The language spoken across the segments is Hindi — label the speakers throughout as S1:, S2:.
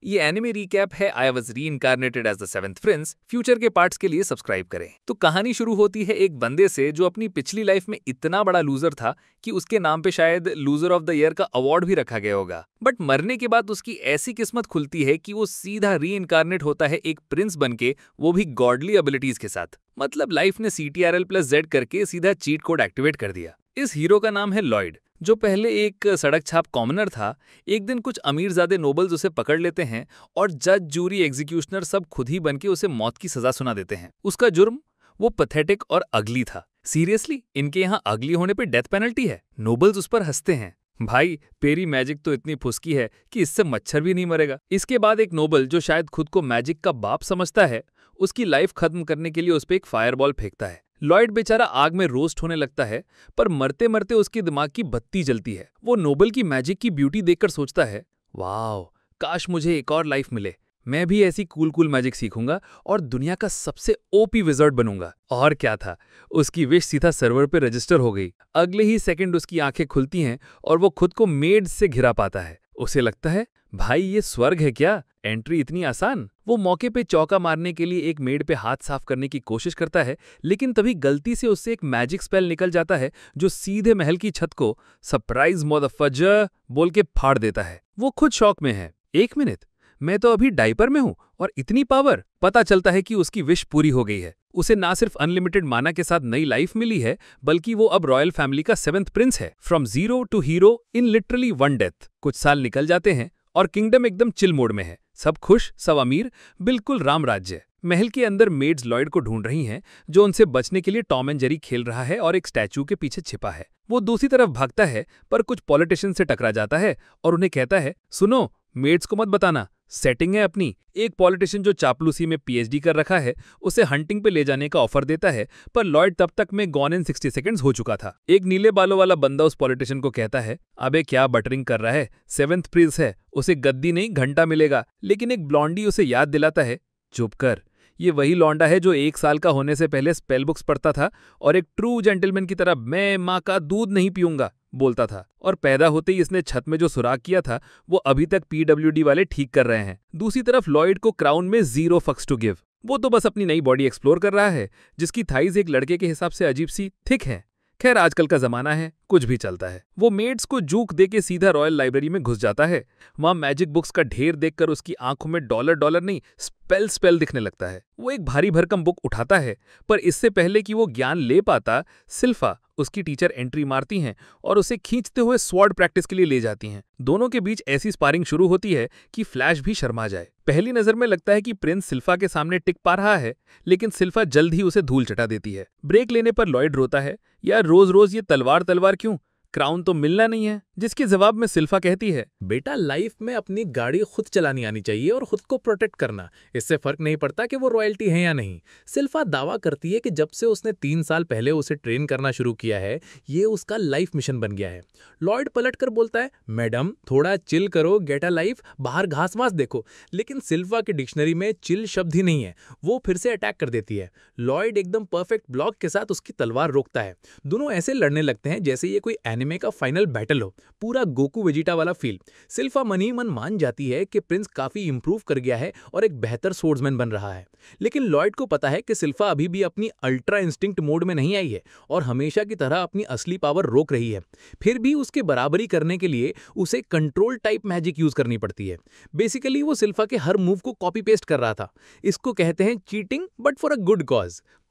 S1: ये एनिमे रिकैप है I was reincarnated as the seventh prince. Future के पार्ट्स के लिए सब्सक्राइब करें। तो कहानी शुरू होती है एक बंदे से जो अपनी पिछली लाइफ में इतना बड़ा लूजर था कि उसके नाम पे शायद लूजर ऑफ द ईयर का अवार्ड भी रखा गया होगा। बट मरने के बाद उसकी ऐसी किस्मत खुलती है कि वो सीधा रीइंकार्नेट होता है एक प्रिंस बनके, वो भी गॉडली एबिलिटीज के साथ। मतलब लाइफ ने CTRL+Z करके सीधा चीट कोड एक्टिवेट कर दिया। इस हीरो का नाम है लॉयड, जो पहले एक सड़क छाप कॉमनर था। एक दिन कुछ अमीरजादे नोबल्स उसे पकड़ लेते हैं और जज, जूरी, एग्जीक्यूशनर सब खुद ही बनके उसे मौत की सजा सुना देते हैं। उसका जुर्म, वो पैथेटिक और अगली था। सीरियसली, इनके यहाँ अगली होने पे डेथ पेनल्टी है। नोबल्स उस पर हंसते हैं। भाई, पेरी मैजिक तो इतनी फुसकी है कि इससे मच्छर भी नहीं मरेगा। इसके बाद एक नोबल जो शायद खुद को मैजिक का बाप समझता है, उसकी लाइफ खत्म करने के लिए उस पर एक फायरबॉल फेंकता है। लॉयड बेचारा आग में रोस्ट होने लगता है, पर मरते मरते उसके दिमाग की बत्ती जलती है। वो नोबल की मैजिक की ब्यूटी देखकर सोचता है, वाह, काश मुझे एक और लाइफ मिले। मैं भी ऐसी कूल मैजिक सीखूंगा और दुनिया का सबसे ओपी विज़र्ड बनूंगा। और क्या था, उसकी विश सीधा सर्वर पे रजिस्टर हो गई। अगले ही सेकंड उसकी आंखें खुलती हैं और वो खुद को मेड्स से घिरा पाता है। उसे लगता है, भाई ये स्वर्ग है क्या, एंट्री इतनी आसान। वो मौके पे चौका मारने के लिए एक मेड पे हाथ साफ करने की कोशिश करता है, लेकिन तभी गलती से उससे एक मैजिक स्पेल निकल जाता है जो सीधे महल की छत को सरप्राइज मदरफजर बोल के फाड़ देता है। वो खुद शॉक में है। एक मिनट, मैं तो अभी डायपर में हूँ और इतनी पावर। पता चलता है कि उसकी विश पूरी हो गई है। उसे ना सिर्फ अनलिमिटेड माना के साथ नई लाइफ मिली है, बल्कि वो अब रॉयल फैमिली का 7th प्रिंस है। From zero to hero in literally 1 death. कुछ साल निकल जाते हैं और किंगडम एकदम चिल मोड में है। सब खुश, सब अमीर, बिल्कुल राम राज्य। महल के अंदर मेड्स लॉयड को ढूंढ रही हैं, जो उनसे बचने के लिए टॉम एंड जेरी खेल रहा है और एक स्टैचू के पीछे छिपा है। वो दूसरी तरफ भागता है, पर कुछ पॉलिटिशियन से टकरा जाता है और उन्हें कहता है, सुनो, मेड्स को मत बताना, सेटिंग है अपनी। एक पॉलिटिशियन जो चापलूसी में PhD कर रखा है, उसे हंटिंग पे ले जाने का ऑफर देता है, पर लॉयड तब तक में गॉन इन 60 सेकंड्स हो चुका था। एक नीले बालों वाला बंदा उस पॉलिटिशियन को कहता है, अबे क्या बटरिंग कर रहा है, 7th प्रिंस है, उसे गद्दी नहीं घंटा मिलेगा। लेकिन एक ब्लॉन्डी उसे याद दिलाता है, चुप कर, ये वही लौंडा है जो 1 साल का होने से पहले स्पेल बुक्स पढ़ता था और एक ट्रू जेंटलमैन की तरह मैं माँ का दूध नहीं पीऊंगा बोलता था। और पैदा होते ही इसने छत में जो सुराग किया था, वो अभी तक PWD वाले ठीक कर रहे हैं। दूसरी तरफ लॉयड को क्राउन में 0 फक्स टू गिव। वो तो बस अपनी नई बॉडी एक्सप्लोर कर रहा है, जिसकी थाइज एक लड़के के हिसाब से अजीब सी थिक है। खैर, आजकल का जमाना है, कुछ भी चलता है। वो मेड्स को जूक दे के सीधा रॉयल लाइब्रेरी में घुस जाता है। वहां मैजिक बुक्स का ढेर देखकर उसकी आंखों में डॉलर नहीं, स्पेल दिखने लगता है। वो एक भारी भरकम बुक उठाता है, पर इससे पहले कि वो ज्ञान ले पाता, सिल्फा उसकी टीचर एंट्री मारती हैं और उसे खींचते हुए स्वॉर्ड प्रैक्टिस के लिए ले जाती हैं। दोनों के बीच ऐसी स्पारिंग शुरू होती है कि फ्लैश भी शर्मा जाए। पहली नजर में लगता है कि प्रिंस सिल्फा के सामने टिक पा रहा है, लेकिन सिल्फा जल्द ही उसे धूल चटा देती है। ब्रेक लेने पर लॉयड रोता है, यार रोज ये तलवार क्यों, क्राउन तो मिलना नहीं है। जिसके जवाब में सिल्फा कहती है,
S2: बेटा, लाइफ में अपनी गाड़ी खुद चलानी आनी चाहिए और खुद को प्रोटेक्ट करना। इससे फर्क नहीं पड़ता कि वो रॉयल्टी है या नहीं। सिल्फा दावा करती है कि जब से उसने 3 साल पहले उसे ट्रेन करना शुरू किया है, ये उसका लाइफ मिशन बन गया है। लॉयड पलट कर बोलता है, मैडम थोड़ा चिल करो, गेट अ लाइफ, बाहर घास वास देखो। लेकिन सिल्फा की डिक्शनरी में चिल शब्द ही नहीं है। वो फिर से अटैक कर देती है। लॉयड एकदम परफेक्ट ब्लॉक के साथ उसकी तलवार रोकता है। दोनों ऐसे लड़ने लगते हैं जैसे ये कोई एनिमे का फाइनल बैटल हो, पूरा गोकू वेजिटा वाला फील। सिल्फा मन ही मन मान जाती है कि प्रिंस काफी इंप्रूव कर गया है और एक बेहतर सोर्ड्समैन बन रहा है। लेकिन लॉयड को पता है कि सिल्फा अभी भी अपनी अल्ट्रा इंस्टिंक्ट मोड में नहीं आई है और हमेशा की तरह अपनी असली पावर रोक रही है। फिर भी उसके बराबरी करने के लिए उसे कंट्रोल टाइप मैजिक यूज करनी पड़ती है। बेसिकली वो सिल्फा के हर मूव को कॉपी पेस्ट कर रहा था। इसको कहते हैं cheating, but for a good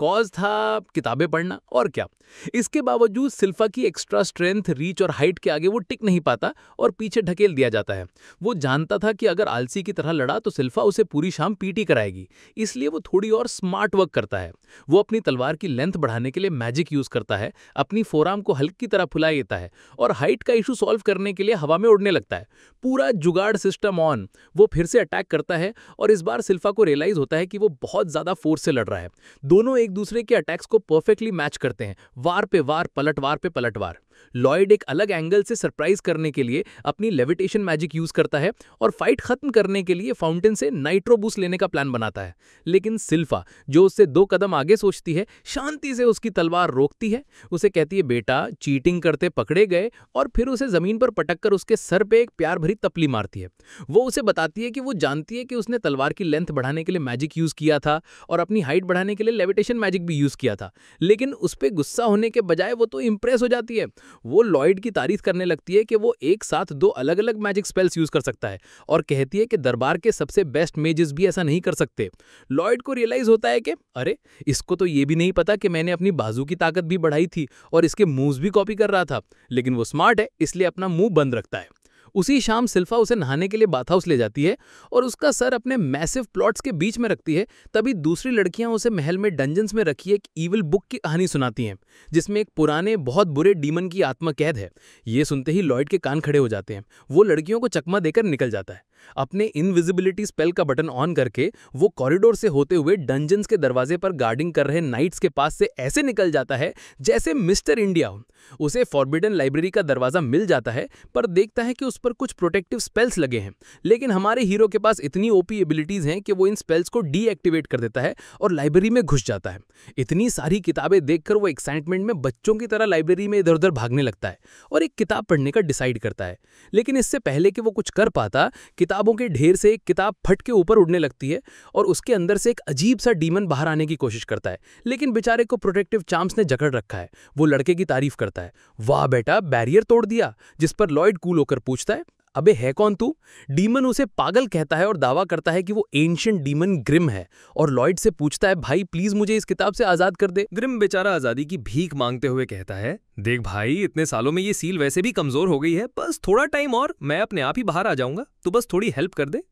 S2: cause था किताबें पढ़ना, और क्या। इसके बावजूद सिल्फा की एक्स्ट्रा स्ट्रेंथ, रीच और हाइट के आगे वो टिक नहीं पाता और पीछे ढकेल दिया जाता है। वो जानता था कि अगर आलसी की तरह लड़ा तो सिल्फा उसे पूरी शाम पीटी कराएगी, इसलिए वो थोड़ी और स्मार्ट वर्क करता है। वो अपनी तलवार की लेंथ बढ़ाने के लिए मैजिक यूज करता है, अपनी फोरआर्म को हल्की तरह फुला देता है और हाइट का इशू सॉल्व करने के लिए हवा में उड़ने लगता है। पूरा जुगाड़ सिस्टम ऑन। वो फिर से अटैक करता है और इस बार सिल्फा को रियलाइज होता है कि वो बहुत ज्यादा फोर्स से लड़ रहा है। दोनों एक दूसरे के अटैक्स को परफेक्टली मैच करते हैं, वार पे वार, पलटवार पे पलटवार। लॉयड एक अलग एंगल से सरप्राइज करने के लिए अपनी लेविटेशन मैजिक यूज करता है और फाइट खत्म करने के लिए फाउंटेन से नाइट्रो बूस्ट लेने का प्लान बनाता है। लेकिन सिल्फा, जो उससे 2 कदम आगे सोचती है, शांति से उसकी तलवार रोकती है। उसे कहती है, बेटा चीटिंग करते पकड़े गए, और फिर उसे जमीन पर पटककर उसके सर पे एक प्यार भरी तपली मारती है। वो उसे बताती है कि वो जानती है कि उसने तलवार की लेंथ बढ़ाने के लिए मैजिक यूज किया था और अपनी हाइट बढ़ाने के लिए लेविटेशन मैजिक भी यूज किया था, लेकिन उस पे गुस्सा होने के बजाय वो तो इंप्रेस हो जाती है। वो लॉयड की तारीफ करने लगती है कि वो एक साथ 2 अलग-अलग मैजिक स्पेल्स यूज कर सकता है और कहती है कि दरबार के सबसे बेस्ट मेजेस भी ऐसा नहीं कर सकते। लॉयड को रियलाइज होता है कि अरे, इसको तो ये भी नहीं पता कि मैंने अपनी बाजू की ताकत भी बढ़ाई थी और इसके मूव्स भी कॉपी कर रहा था, लेकिन वो स्मार्ट है इसलिए अपना मुंह बंद रखता है। उसी शाम सिल्फा उसे नहाने के लिए बाथ हाउस ले जाती है और उसका सर अपने मैसिव प्लॉट्स के बीच में रखती है। तभी दूसरी लड़कियां उसे महल में डंजन्स में रखी एक ईविल बुक की कहानी सुनाती हैं, जिसमें एक पुराने बहुत बुरे डीमन की आत्मा कैद है। ये सुनते ही लॉयड के कान खड़े हो जाते हैं। वो लड़कियों को चकमा देकर निकल जाता है। अपने इनविजिबिलिटी स्पेल का बटन ऑन करके वो कॉरिडोर से होते हुए डंजन्स के दरवाजे पर गार्डिंग कर रहे नाइट्स के पास से ऐसे निकल जाता है जैसे मिस्टर इंडिया हो। उसे फॉरबिडन लाइब्रेरी का दरवाजा मिल जाता है, पर देखता है कि उस पर कुछ प्रोटेक्टिव स्पेल्स लगे हैं। लेकिन हमारे हीरो के पास इतनी ओपी एबिलिटीज हैं कि वो इन स्पेल्स को डीएक्टिवेट कर देता है और लाइब्रेरी में घुस जाता है। इतनी सारी किताबें देखकर वो एक्साइटमेंट में बच्चों की तरह लाइब्रेरी में इधर उधर भागने लगता है और एक किताब पढ़ने का डिसाइड करता है। लेकिन इससे पहले कि वो कुछ कर पाता, किताबों के ढेर से एक किताब फट के ऊपर उड़ने लगती है और उसके अंदर से एक अजीब सा डीमन बाहर आने की कोशिश करता है, लेकिन बेचारे को प्रोटेक्टिव चार्म्स ने जकड़ रखा है। वो लड़के की तारीफ करता है, वाह बेटा बैरियर तोड़ दिया, जिस पर लॉयड कूल होकर पूछता है, अबे है कौन तू? डीमन उसे पागल कहता है और दावा करता है कि वो एंशिएंट डीमन ग्रिम है और लॉयड से पूछता है, भाई प्लीज मुझे इस किताब से आजाद कर दे।
S1: ग्रिम बेचारा आजादी की भीख मांगते हुए कहता है, देख भाई, इतने सालों में ये सील वैसे भी कमजोर हो गई है, बस थोड़ा टाइम और मैं अपने आप ही बाहर आ जाऊंगा, तू बस थोड़ी हेल्प कर दे।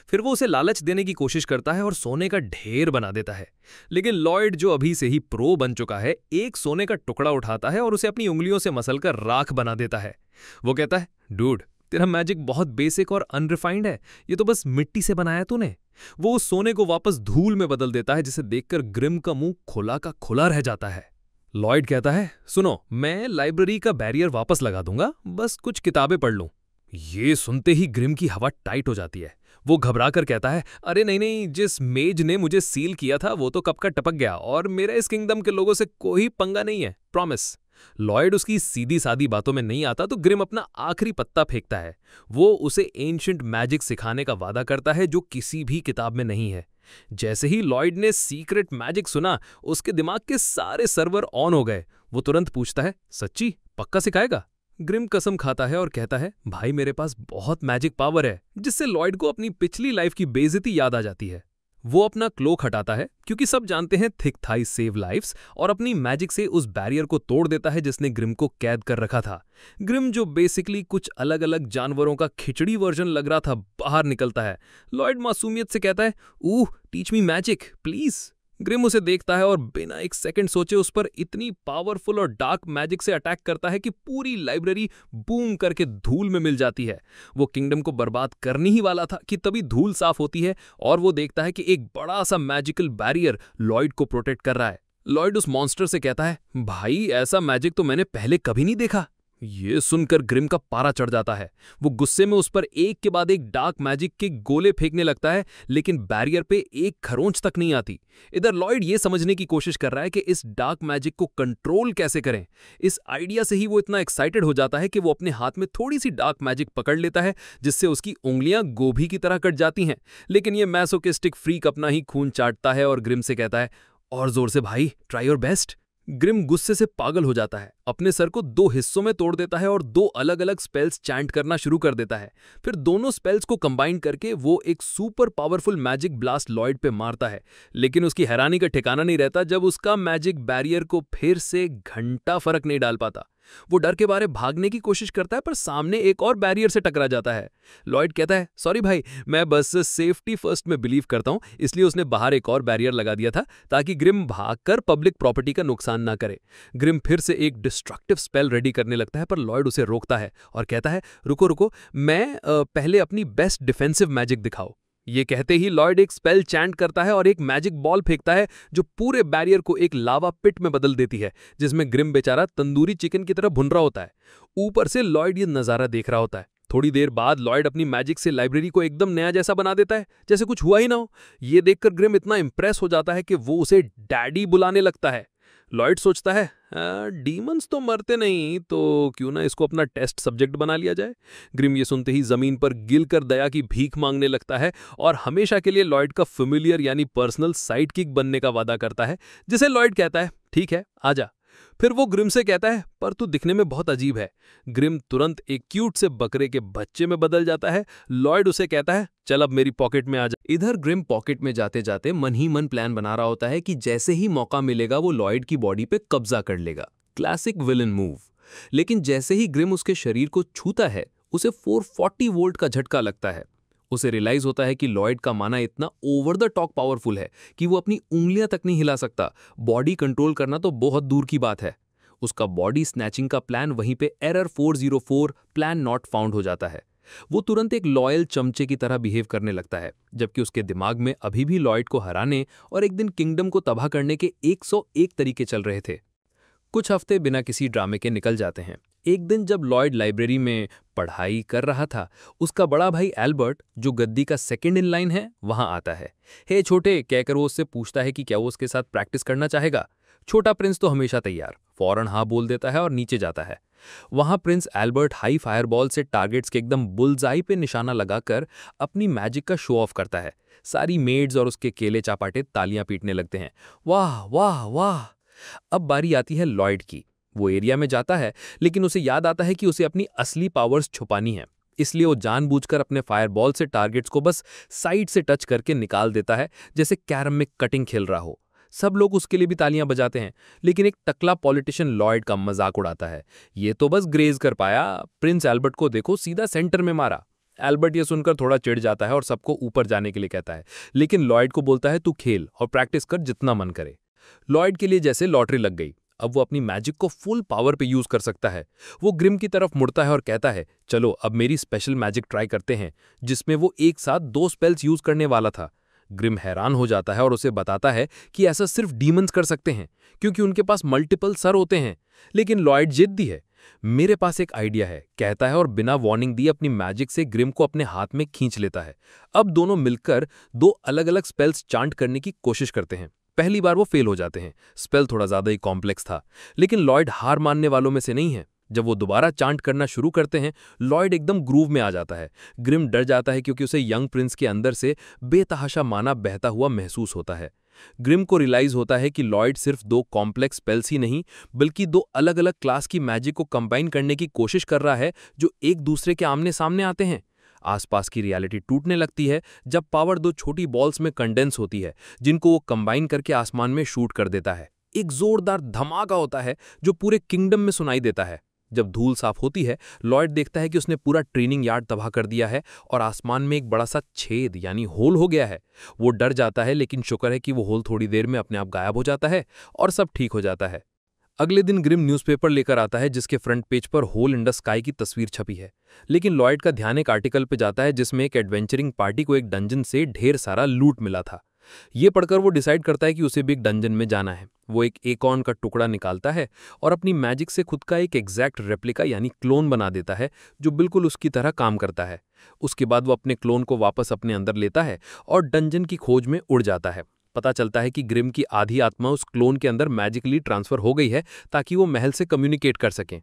S1: फिर वो उसे लालच देने की कोशिश करता है और सोने का ढेर बना देता है। लेकिन लॉयड, जो अभी से ही प्रो बन चुका है, एक सोने का टुकड़ा उठाता है और उसे अपनी उंगलियों से मसलकर राख बना देता है। वो कहता है, डूड तेरा मैजिक बहुत बेसिक और अनरिफाइंड है, ये तो बस मिट्टी से बनाया तूने। वो उस सोने को वापस धूल में बदल देता है, जिसे देखकर ग्रिम का मुंह खुला का खुला रह जाता है। लॉयड कहता है, सुनो, मैं लाइब्रेरी का बैरियर वापस लगा दूंगा, बस कुछ किताबें पढ़ लूं। ये सुनते ही ग्रिम की हवा टाइट हो जाती है। वो घबरा कर कहता है, अरे नहीं नहीं, जिस मेज ने मुझे सील किया था वो तो कब का टपक गया और मेरा इस किंगडम के लोगों से कोई पंगा नहीं है, प्रॉमिस। लॉयड उसकी सीधी सादी बातों में नहीं आता तो ग्रिम अपना आखिरी पत्ता फेंकता है। वो उसे एंशिएंट मैजिक सिखाने का वादा करता है जो किसी भी किताब में नहीं है। जैसे ही लॉयड ने सीक्रेट मैजिक सुना, उसके दिमाग के सारे सर्वर ऑन हो गए। वो तुरंत पूछता है, सच्ची पक्का सिखाएगा? ग्रिम कसम खाता है और कहता है, भाई मेरे पास बहुत मैजिक पावर है, जिससे लॉयड को अपनी पिछली लाइफ की बेइज्जती याद आ जाती है। वो अपना क्लोक हटाता है, क्योंकि सब जानते हैं थिक थाइज सेव लाइफ्स, और अपनी मैजिक से उस बैरियर को तोड़ देता है जिसने ग्रिम को कैद कर रखा था। ग्रिम, जो बेसिकली कुछ अलग अलग जानवरों का खिचड़ी वर्जन लग रहा था, बाहर निकलता है। लॉयड मासूमियत से कहता है, teach me magic please. Grim उसे देखता है और बिना एक सेकंड सोचे उस पर इतनी पावरफुल और डार्क मैजिक से अटैक करता है कि पूरी लाइब्रेरी बूम करके धूल में मिल जाती है। वो किंगडम को बर्बाद करने ही वाला था कि तभी धूल साफ होती है और वो देखता है कि एक बड़ा सा मैजिकल बैरियर लॉयड को प्रोटेक्ट कर रहा है। लॉयड उस मॉन्स्टर से कहता है, भाई ऐसा मैजिक तो मैंने पहले कभी नहीं देखा। ये सुनकर ग्रिम का पारा चढ़ जाता है। वो गुस्से में उस पर एक के बाद एक डार्क मैजिक के गोले फेंकने लगता है, लेकिन बैरियर पे एक खरोंच तक नहीं आती। इधर लॉयड ये समझने की कोशिश कर रहा है कि इस डार्क मैजिक को कंट्रोल कैसे करें। इस आइडिया से ही वो इतना एक्साइटेड हो जाता है कि वो अपने हाथ में थोड़ी सी डार्क मैजिक पकड़ लेता है, जिससे उसकी उंगलियां गोभी की तरह कट जाती हैं। लेकिन ये मैसोकिस्टिक फ्रीक अपना ही खून चाटता है और ग्रिम से कहता है, और जोर से भाई, ट्राई योर बेस्ट। ग्रिम गुस्से से पागल हो जाता है, अपने सर को 2 हिस्सों में तोड़ देता है और 2 अलग अलग स्पेल्स चैंट करना शुरू कर देता है। फिर दोनों स्पेल्स को कंबाइन करके वो एक super powerful magic blast Lloyd पे मारता है। लेकिन उसकी हैरानी का ठिकाना नहीं रहता जब उसका मैजिक बैरियर को फिर से घंटा फर्क नहीं डाल पाता। वो डर के बारे भागने की कोशिश करता है, पर सामने एक और बैरियर से टकरा जाता है। लॉयड कहता है, सॉरी भाई, मैं बस सेफ्टी फर्स्ट में बिलीव करता हूं, इसलिए उसने बाहर एक और बैरियर लगा दिया था ताकि ग्रिम भागकर पब्लिक प्रॉपर्टी का नुकसान ना करे। ग्रिम फिर से एक डिस्ट्रक्टिव स्पेल रेडी करने लगता है, पर लॉयड उसे रोकता है और कहता है, रुको रुको, मैं पहले अपनी बेस्ट डिफेंसिव मैजिक दिखाओ।
S3: ये कहते ही लॉयड एक स्पेल चैंट करता है और एक मैजिक बॉल फेंकता है जो पूरे बैरियर को एक लावा पिट में बदल देती है, जिसमें ग्रिम बेचारा तंदूरी चिकन की तरह भुन रहा होता है। ऊपर से लॉयड ये नज़ारा देख रहा होता है। थोड़ी देर बाद लॉयड अपनी मैजिक से लाइब्रेरी को एकदम नया जैसा बना देता है, जैसे कुछ हुआ ही ना हो। ये देखकर ग्रिम इतना इंप्रेस हो जाता है कि वो उसे डैडी बुलाने लगता है। लॉयड सोचता है, डीमंस तो मरते नहीं, तो क्यों ना इसको अपना टेस्ट सब्जेक्ट बना लिया जाए। ग्रिम ये सुनते ही जमीन पर गिरकर दया की भीख मांगने लगता है और हमेशा के लिए लॉयड का फेमिलियर यानी पर्सनल साइड किक बनने का वादा करता है, जिसे लॉयड कहता है, ठीक है आजा। फिर वो ग्रिम से कहता है, पर तू दिखने में बहुत अजीब है। ग्रिम तुरंत एक क्यूट से बकरे के बच्चे में बदल जाता है। लॉयड उसे कहता है, चल अब मेरी पॉकेट में आ जा।
S4: इधर ग्रिम पॉकेट में जाते जाते मन ही मन प्लान बना रहा होता है कि जैसे ही मौका मिलेगा वो लॉयड की बॉडी पे कब्जा कर लेगा। Classic villain move. लेकिन जैसे ही ग्रिम उसके शरीर को छूता है, उसे 440 वोल्ट का झटका लगता है। उसे रियलाइज होता है कि लॉयड का माना इतना ओवर द टॉप पावरफुल है कि वो अपनी उंगलियां तक नहीं हिला सकता। बॉडी कंट्रोल करना तो बहुत दूर की बात है। उसका बॉडी स्नैचिंग का प्लान वहीं पे एरर 404 प्लान नॉट फाउंड हो जाता है। वो तुरंत एक लॉयल चमचे की तरह बिहेव करने लगता है, जबकि उसके दिमाग में अभी भी लॉयड को हराने और एक दिन किंगडम को तबाह करने के 101 तरीके चल रहे थे। कुछ हफ्ते बिना किसी ड्रामे के निकल जाते हैं। एक दिन जब लॉयड लाइब्रेरी में पढ़ाई कर रहा था, उसका बड़ा भाई एल्बर्ट, जो गद्दी का सेकंड इन लाइन है, वहां आता है। हे छोटे कहकर वो उससे पूछता है कि क्या वो उसके साथ प्रैक्टिस करना चाहेगा। छोटा प्रिंस तो हमेशा तैयार, फौरन हाँ बोल देता है और नीचे जाता है। वहां प्रिंस एल्बर्ट हाई फायरबॉल से टारगेट्स के एकदम बुलजाई पे निशाना लगाकर अपनी मैजिक का शो ऑफ करता है। सारी मेड्स और उसके केले चापाटे तालियां पीटने लगते हैं। वाह वाह वाह। अब बारी आती है लॉयड की। वो एरिया में जाता है, लेकिन उसे याद आता है कि उसे अपनी असली पावर्स छुपानी है। इसलिए वो जानबूझकर अपने फायरबॉल से टारगेट्स को बस साइड से टच करके निकाल देता है, जैसे कैरम में कटिंग खेल रहा हो। सब लोग उसके लिए भी तालियां बजाते हैं, लेकिन एक टकला पॉलिटिशियन लॉयड का मजाक उड़ाता है। ये तो बस ग्रेज कर पाया, प्रिंस एल्बर्ट को देखो सीधा सेंटर में मारा। एल्बर्ट ये सुनकर थोड़ा चिढ़ जाता है और सबको ऊपर जाने के लिए कहता है, लेकिन लॉयड को बोलता है, तू खेल और प्रैक्टिस कर जितना मन करे। लॉयड के लिए जैसे लॉटरी लग गई। अब वो अपनी मैजिक को फुल पावर पे यूज कर सकता है। वो ग्रिम की तरफ मुड़ता है और कहता है, चलो अब मेरी स्पेशल मैजिक ट्राई करते हैं, जिसमें वो एक साथ 2 स्पेल्स यूज करने वाला था। ग्रिम हैरान हो जाता है और उसे बताता है कि ऐसा सिर्फ डीमंस कर सकते हैं, क्योंकि उनके पास मल्टीपल सर होते हैं। लेकिन लॉयड जिद्दी है। मेरे पास एक आइडिया है, कहता है और बिना वार्निंग दिए अपनी मैजिक से ग्रिम को अपने हाथ में खींच लेता है। अब दोनों मिलकर 2 अलग-अलग स्पेल्स चांट करने की कोशिश करते हैं। पहली बार वो फेल हो जाते हैं। स्पेल थोड़ा ज्यादा ही कॉम्प्लेक्स था, लेकिन लॉयड हार मानने वालों में से नहीं है। जब वो दोबारा चांट करना शुरू करते हैं, लॉयड एकदम ग्रूव में आ जाता है। ग्रिम डर जाता है क्योंकि उसे यंग प्रिंस के अंदर से बेतहाशा माना बहता हुआ महसूस होता है। ग्रिम को रियलाइज होता है कि लॉयड सिर्फ 2 कॉम्प्लेक्स स्पेल्स ही नहीं, बल्कि 2 अलग-अलग क्लास की मैजिक को कंबाइन करने की कोशिश कर रहा है, जो एक दूसरे के आमने सामने आते हैं। आसपास की रियलिटी टूटने लगती है जब पावर 2 छोटी बॉल्स में कंडेंस होती है, जिनको वो कंबाइन करके आसमान में शूट कर देता है। एक जोरदार धमाका होता है जो पूरे किंगडम में सुनाई देता है। जब धूल साफ होती है, लॉयड देखता है कि उसने पूरा ट्रेनिंग यार्ड तबाह कर दिया है और आसमान में एक बड़ा सा छेद यानी होल हो गया है। वो डर जाता है, लेकिन शुक्र है कि वो होल थोड़ी देर में अपने आप गायब हो जाता है और सब ठीक हो जाता है। अगले दिन ग्रिम न्यूज़पेपर लेकर आता है, जिसके फ्रंट पेज पर होल इन द स्काई की तस्वीर छपी है। लेकिन लॉयड का ध्यान एक आर्टिकल पे जाता है जिसमें एक एडवेंचरिंग पार्टी को एक डंजन से ढेर सारा लूट मिला था। ये पढ़कर वो डिसाइड करता है कि उसे भी एक डंजन में जाना है। वो एक एकॉर्न का टुकड़ा निकालता है और अपनी मैजिक से खुद का एक एग्जैक्ट रेप्लिका यानी क्लोन बना देता है, जो बिल्कुल उसकी तरह काम करता है। उसके बाद वो अपने क्लोन को वापस अपने अंदर लेता है और डंजन की खोज में उड़ जाता है। पता चलता है कि ग्रिम की आधी आत्मा उस क्लोन के अंदर मैजिकली ट्रांसफर हो गई है ताकि वो महल से कम्युनिकेट कर सकें।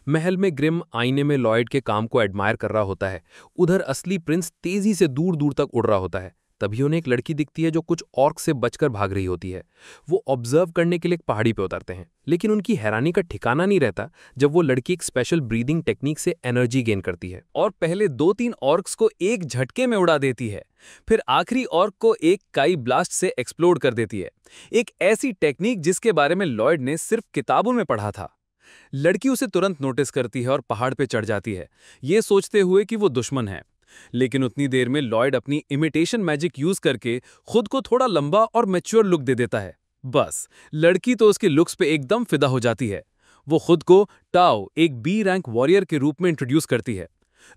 S4: महल में ग्रिम आईने में लॉयड के काम को एडमायर कर रहा होता है। उधर असली प्रिंस तेजी से दूर दूर तक उड़ रहा होता है। तभी उन्हें एक लड़की दिखती है जो कुछ ऑर्क से बचकर भाग रही होती है। वो ऑब्जर्व करने के लिए एक पहाड़ी पे उतरते हैं, लेकिन उनकी हैरानी का ठिकाना नहीं रहता जब वो लड़की एक स्पेशल ब्रीदिंग टेक्निक से एनर्जी गेन करती है
S1: और पहले 2-3 ऑर्क्स को एक झटके में उड़ा देती है। फिर आखिरी ऑर्क को एक काई ब्लास्ट से एक्सप्लोड कर देती है। एक ऐसी टेक्निक जिसके बारे में लॉयड ने सिर्फ किताबों में पढ़ा था। लड़की उसे तुरंत नोटिस करती है और पहाड़ पे चढ़ जाती है, ये सोचते हुए कि वो दुश्मन है। लेकिन उतनी देर में लॉयड अपनी इमिटेशन मैजिक यूज करके खुद को थोड़ा लंबा और मैच्योर लुक दे देता है। बस लड़की तो उसके लुक्स पे एकदम फिदा हो जाती है। वो खुद को टाओ, एक बी रैंक वॉरियर के रूप में इंट्रोड्यूस करती है।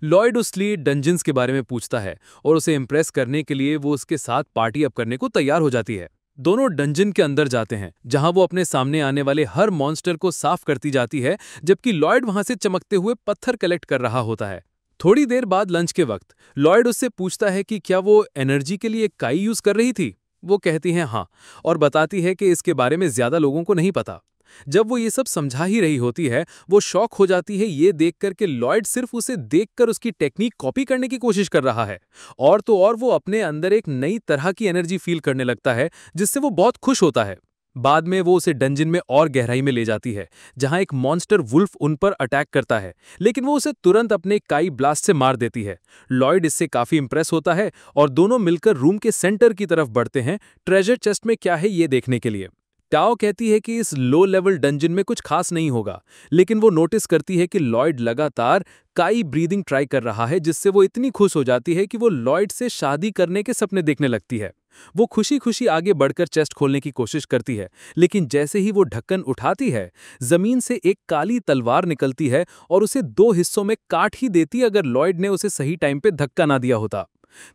S3: लॉयड उसली डंजन्स के बारे में पूछता है और उसे इम्प्रेस करने के लिए वो उसके साथ पार्टी अप करने को तैयार हो जाती है। दोनों डंजन के अंदर जाते हैं जहां वो अपने सामने आने वाले हर मॉन्स्टर को साफ करती जाती है, जबकि लॉयड वहां से चमकते हुए पत्थर कलेक्ट कर रहा होता है। थोड़ी देर बाद लंच के वक्त लॉयड उससे पूछता है कि क्या वो एनर्जी के लिए काई यूज कर रही थी। वो कहती है हाँ, और बताती है कि इसके बारे में ज्यादा लोगों को नहीं पता। जब वो ये सब समझा ही रही होती है, वो शॉक हो जाती है ये देखकर कि लॉयड सिर्फ उसे देखकर उसकी टेक्निक कॉपी करने की कोशिश कर रहा है। और तो और वो अपने अंदर एक नई तरह की एनर्जी फील करने लगता है, जिससे वो बहुत खुश होता है। बाद में वो उसे डंजन में और गहराई में ले जाती है, जहां एक मॉन्स्टर वुल्फ उन पर अटैक करता है, लेकिन वो उसे तुरंत अपने काई ब्लास्ट से मार देती है। लॉयड इससे काफी इंप्रेस होता है और दोनों मिलकर रूम के सेंटर की तरफ बढ़ते हैं, ट्रेजर चेस्ट में क्या है ये देखने के लिए। टाओ कहती है कि इस लो लेवल डंजन में कुछ खास नहीं होगा, लेकिन वो नोटिस करती है कि लॉयड लगातार काई ब्रीदिंग ट्राई कर रहा है, जिससे वो इतनी खुश हो जाती है कि वो लॉयड से शादी करने के सपने देखने लगती है। वो खुशी खुशी आगे बढ़कर चेस्ट खोलने की कोशिश करती है, लेकिन जैसे ही वो ढक्कन उठाती है, जमीन से एक काली तलवार निकलती है और उसे 2 हिस्सों में काट ही देती अगर लॉयड ने उसे सही टाइम पे धक्का ना दिया होता।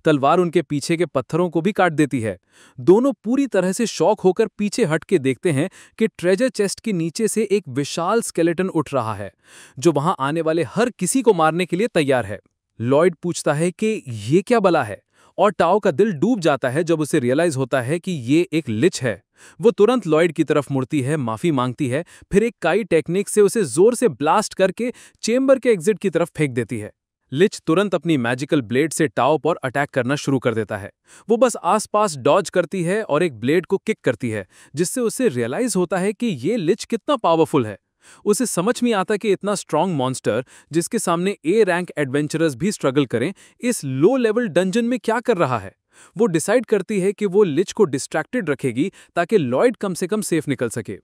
S3: तलवार उनके पीछे के पत्थरों को भी काट देती है। दोनों पूरी तरह से शॉक होकर पीछे हट के देखते हैं कि ट्रेजर चेस्ट के नीचे से एक विशाल स्केलेटन उठ रहा है, जो वहां आने वाले हर किसी को मारने के लिए तैयार है। लॉयड पूछता है कि ये क्या बला है, और टाओ का दिल डूब जाता है जब उसे रियलाइज होता है कि ये एक लिच है। वो तुरंत लॉयड की तरफ मुड़ती है, माफी मांगती है, फिर एक काई टेक्निक से उसे जोर से ब्लास्ट करके चेंबर के एग्जिट की तरफ फेंक देती है। लिच तुरंत अपनी मैजिकल ब्लेड से टाओ पर अटैक करना शुरू कर देता है। वो बस आसपास डॉज करती है और एक ब्लेड को किक करती है, जिससे उसे रियलाइज होता है कि ये लिच कितना पावरफुल है। उसे समझ में आता कि इतना स्ट्रांग मॉन्स्टर, जिसके सामने ए रैंक एडवेंचरर्स भी स्ट्रगल करें, इस लो लेवल डंजन में क्या कर रहा है। वो डिसाइड करती है कि वो लिच को डिस्ट्रैक्टेड रखेगी ताकि लॉयड कम से कम सेफ निकल सके।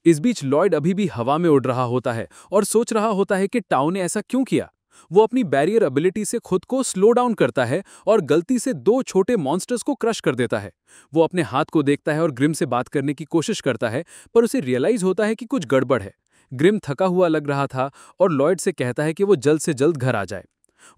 S3: इस बीच लॉयड अभी भी हवा में उड़ रहा होता है और सोच रहा होता है कि टाओ ने ऐसा क्यों किया। वो अपनी बैरियर एबिलिटी से खुद को स्लो डाउन करता है और गलती से 2 छोटे मॉन्स्टर्स को क्रश कर देता है। वो अपने हाथ को देखता है और ग्रिम से बात करने की कोशिश करता है, पर उसे रियलाइज होता है कि कुछ गड़बड़ है। ग्रिम थका हुआ लग रहा था और लॉयड से कहता है कि वो जल्द से जल्द घर आ जाए।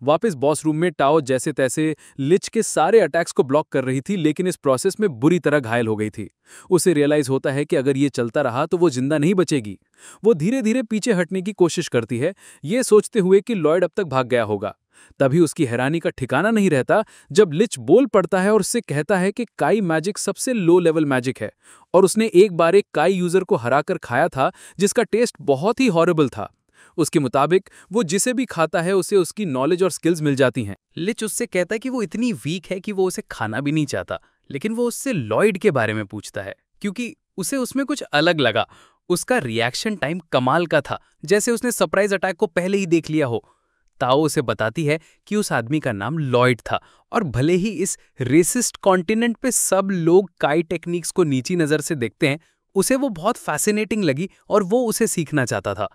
S3: वापस बॉस रूम में टाओ जैसे तैसे लिच के सारे अटैक्स को ब्लॉक कर रही थी, लेकिन इस प्रोसेस में बुरी तरह घायल हो गई थी। उसे रियलाइज होता है कि अगर ये चलता रहा तो वो जिंदा नहीं बचेगी। वो धीरे धीरे पीछे हटने की कोशिश करती है, ये सोचते हुए कि लॉयड अब तक भाग गया होगा। तभी उसकी हैरानी का ठिकाना नहीं रहता जब लिच बोल पड़ता है और उससे कहता है कि काई मैजिक सबसे लो लेवल मैजिक है और उसने एक बार एक काई यूजर को हराकर खाया था, जिसका टेस्ट बहुत ही हॉरिबल था। उसके मुताबिक वो जिसे भी खाता है उसे उसकी नॉलेज और स्किल्स मिल जाती हैं।
S1: लिच उससे कहता है कि वो इतनी वीक है कि वो उसे खाना भी नहीं चाहता, लेकिन वो उससे लॉयड के बारे में पूछता है क्योंकि उसे उसमें कुछ अलग लगा। उसका रिएक्शन टाइम कमाल का था, जैसे उसने सरप्राइज अटैक को पहले ही देख लिया हो। ताओ उसे बताती है कि उस आदमी का नाम लॉयड था और भले ही इस रेसिस्ट कॉन्टिनेंट पे सब लोग काई टेक्निक्स को नीची नजर से देखते हैं, उसे वो बहुत फैसिनेटिंग लगी और वो उसे सीखना चाहता था।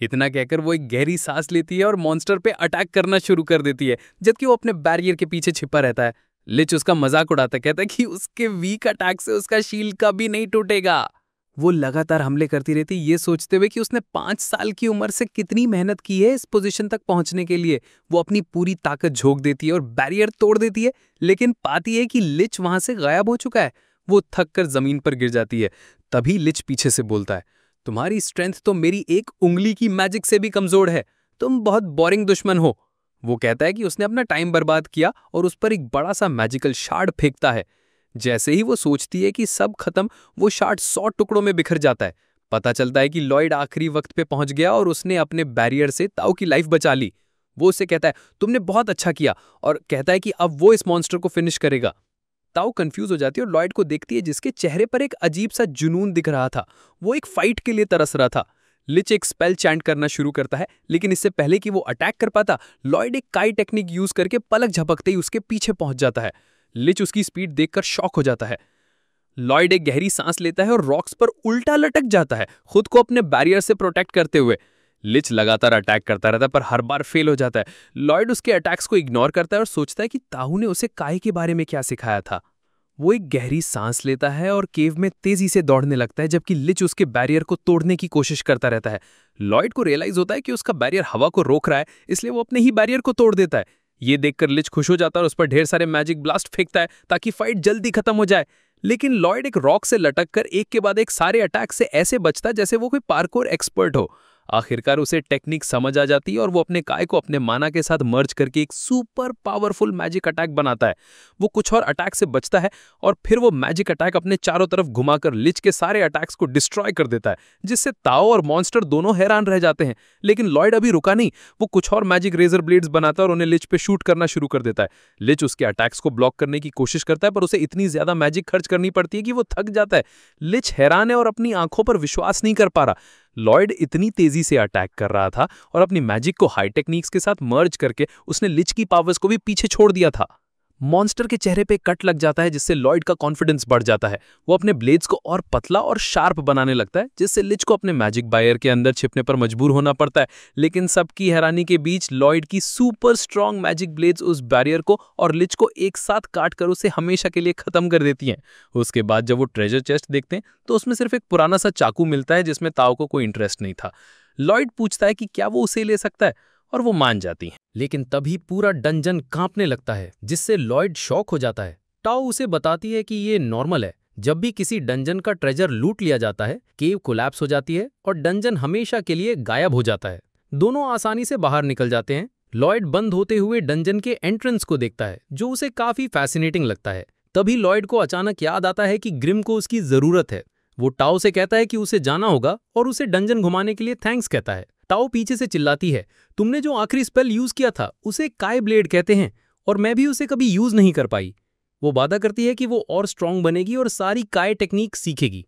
S1: इतना कहकर वो एक गहरी सांस लेती है और मॉन्स्टर पे अटैक करना शुरू कर देती है, जबकि वो अपने बैरियर के पीछे छिपा रहता है। लिच उसका मजाक उड़ाता कहता है कि उसके वीक अटैक से उसका शील्ड कभी नहीं टूटेगा। वो लगातार हमले करती रहती, ये सोचते हुए कि उसने 5 साल की उम्र से कितनी मेहनत की है इस पोजीशन तक पहुंचने के लिए। वो अपनी पूरी ताकत झोंक देती है और बैरियर तोड़ देती है, लेकिन पाती है कि लिच वहां से गायब हो चुका है। वो थक कर जमीन पर गिर जाती है। तभी लिच पीछे से बोलता है, तुम्हारी स्ट्रेंथ तो मेरी एक उंगली की मैजिक से भी कमजोर है, तुम बहुत बोरिंग दुश्मन हो। वो कहता है कि उसने अपना टाइम बर्बाद किया और उस पर एक बड़ा सा मैजिकल शार्ड फेंकता है। जैसे ही वो सोचती है कि सब खत्म, वो शार्ड 100 टुकड़ों में बिखर जाता है। पता चलता है कि लॉयड आखिरी वक्त पे पहुंच गया और उसने अपने बैरियर से ताओ की लाइफ बचा ली। वो उससे कहता है तुमने बहुत अच्छा किया, और कहता है कि अब वो इस मॉन्स्टर को फिनिश करेगा। ताओ कंफ्यूज हो जाती है और लॉयड को देखती है, जिसके चेहरे पर एक अजीब सा जुनून दिख रहा था। वो एक फाइट के लिए तरस रहा था। लिच एक स्पेल चैंट करना शुरू करता है, लेकिन इससे पहले कि वो अटैक कर पाता, लॉयड एक काई टेक्निक यूज करके पलक झपकते ही उसके पीछे पहुंच जाता है। लिच उसकी स्पीड देखकर शॉक हो जाता है। लॉयड एक गहरी सांस लेता है और रॉक्स पर उल्टा लटक जाता है, खुद को अपने बैरियर से प्रोटेक्ट करते हुए। लिच लगातार अटैक करता रहता है, पर हर बार फेल हो जाता है। लॉयड उसके अटैक्स को इग्नोर करता है और सोचता है कि ताऊ ने उसे काई के बारे में क्या सिखाया था।
S3: वो एक गहरी सांस लेता है और केव में तेजी से दौड़ने लगता है, जबकि लिच उसके बैरियर को तोड़ने की कोशिश करता रहता है। लॉयड को रियलाइज होता है कि उसका बैरियर हवा को रोक रहा है, इसलिए वो अपने ही बैरियर को तोड़ देता है। ये देखकर लिच खुश हो जाता है और उस पर ढेर सारे मैजिक ब्लास्ट फेंकता है ताकि फाइट जल्दी खत्म हो जाए। लेकिन लॉयड एक रॉक से लटक कर एक के बाद एक सारे अटैक से ऐसे बचता है जैसे वो कोई पार्कोर एक्सपर्ट हो। आखिरकार उसे टेक्निक समझ आ जाती है और वो अपने काय को अपने माना के साथ मर्ज करके एक सुपर पावरफुल मैजिक अटैक बनाता है। वो कुछ और अटैक से बचता है और फिर वो मैजिक अटैक अपने चारों तरफ घुमाकर लिच के सारे अटैक्स को डिस्ट्रॉय कर देता है, जिससे ताओ और मॉन्स्टर दोनों हैरान रह जाते हैं। लेकिन लॉयड अभी रुका नहीं, वो कुछ और मैजिक रेजर ब्लेड्स बनाता है और उन्हें लिच पे शूट करना शुरू कर देता है। लिच उसके अटैक्स को ब्लॉक करने की कोशिश करता है, पर उसे इतनी ज्यादा मैजिक खर्च करनी पड़ती है कि वो थक जाता है। लिच हैरान है और अपनी आंखों पर विश्वास नहीं कर पा रहा। लॉयड इतनी तेजी से अटैक कर रहा था और अपनी मैजिक को हाई टेक्निक्स के साथ मर्ज करके उसने लिच की पावर्स को भी पीछे छोड़ दिया था। मॉन्स्टर के चेहरे पे कट लग जाता है, जिससे लॉयड का कॉन्फिडेंस बढ़ जाता है। वो अपने ब्लेड्स को और पतला और शार्प बनाने लगता है, जिससे लिच को अपने मैजिक बायर के अंदर छिपने पर मजबूर होना पड़ता है। लेकिन सबकी हैरानी के बीच लॉयड की सुपर स्ट्रॉन्ग मैजिक ब्लेड्स उस बैरियर को और लिच को एक साथ काट कर उसे हमेशा के लिए खत्म कर देती हैं। उसके बाद जब वो ट्रेजर चेस्ट देखते हैं तो उसमें सिर्फ एक पुराना सा चाकू मिलता है, जिसमें ताओ को कोई इंटरेस्ट नहीं था। लॉयड पूछता है कि क्या वो उसे ले सकता है और वो मान जाती है।
S2: लेकिन तभी पूरा डंजन कांपने लगता है, जिससे लॉयड शॉक हो जाता है। टाओ उसे बताती है कि ये नॉर्मल है। जब भी किसी डंजन का ट्रेजर लूट लिया जाता है, केव कोलैप्स हो जाती है और डंजन हमेशा के लिए गायब हो जाता है। दोनों आसानी से बाहर निकल जाते हैं। लॉयड बंद होते हुए डंजन के एंट्रेंस को देखता है, जो उसे काफी फैसिनेटिंग लगता है। तभी लॉयड को अचानक याद आता है कि ग्रिम को उसकी जरूरत है। वो टाओ से कहता है कि उसे जाना होगा और उसे डंजन घुमाने के लिए थैंक्स कहता है। टाओ पीछे से चिल्लाती है, तुमने जो आखिरी स्पेल यूज किया था उसे काय ब्लेड कहते हैं और मैं भी उसे कभी यूज नहीं कर पाई। वो वादा करती है कि वो और स्ट्रांग बनेगी और सारी काय टेक्निक सीखेगी।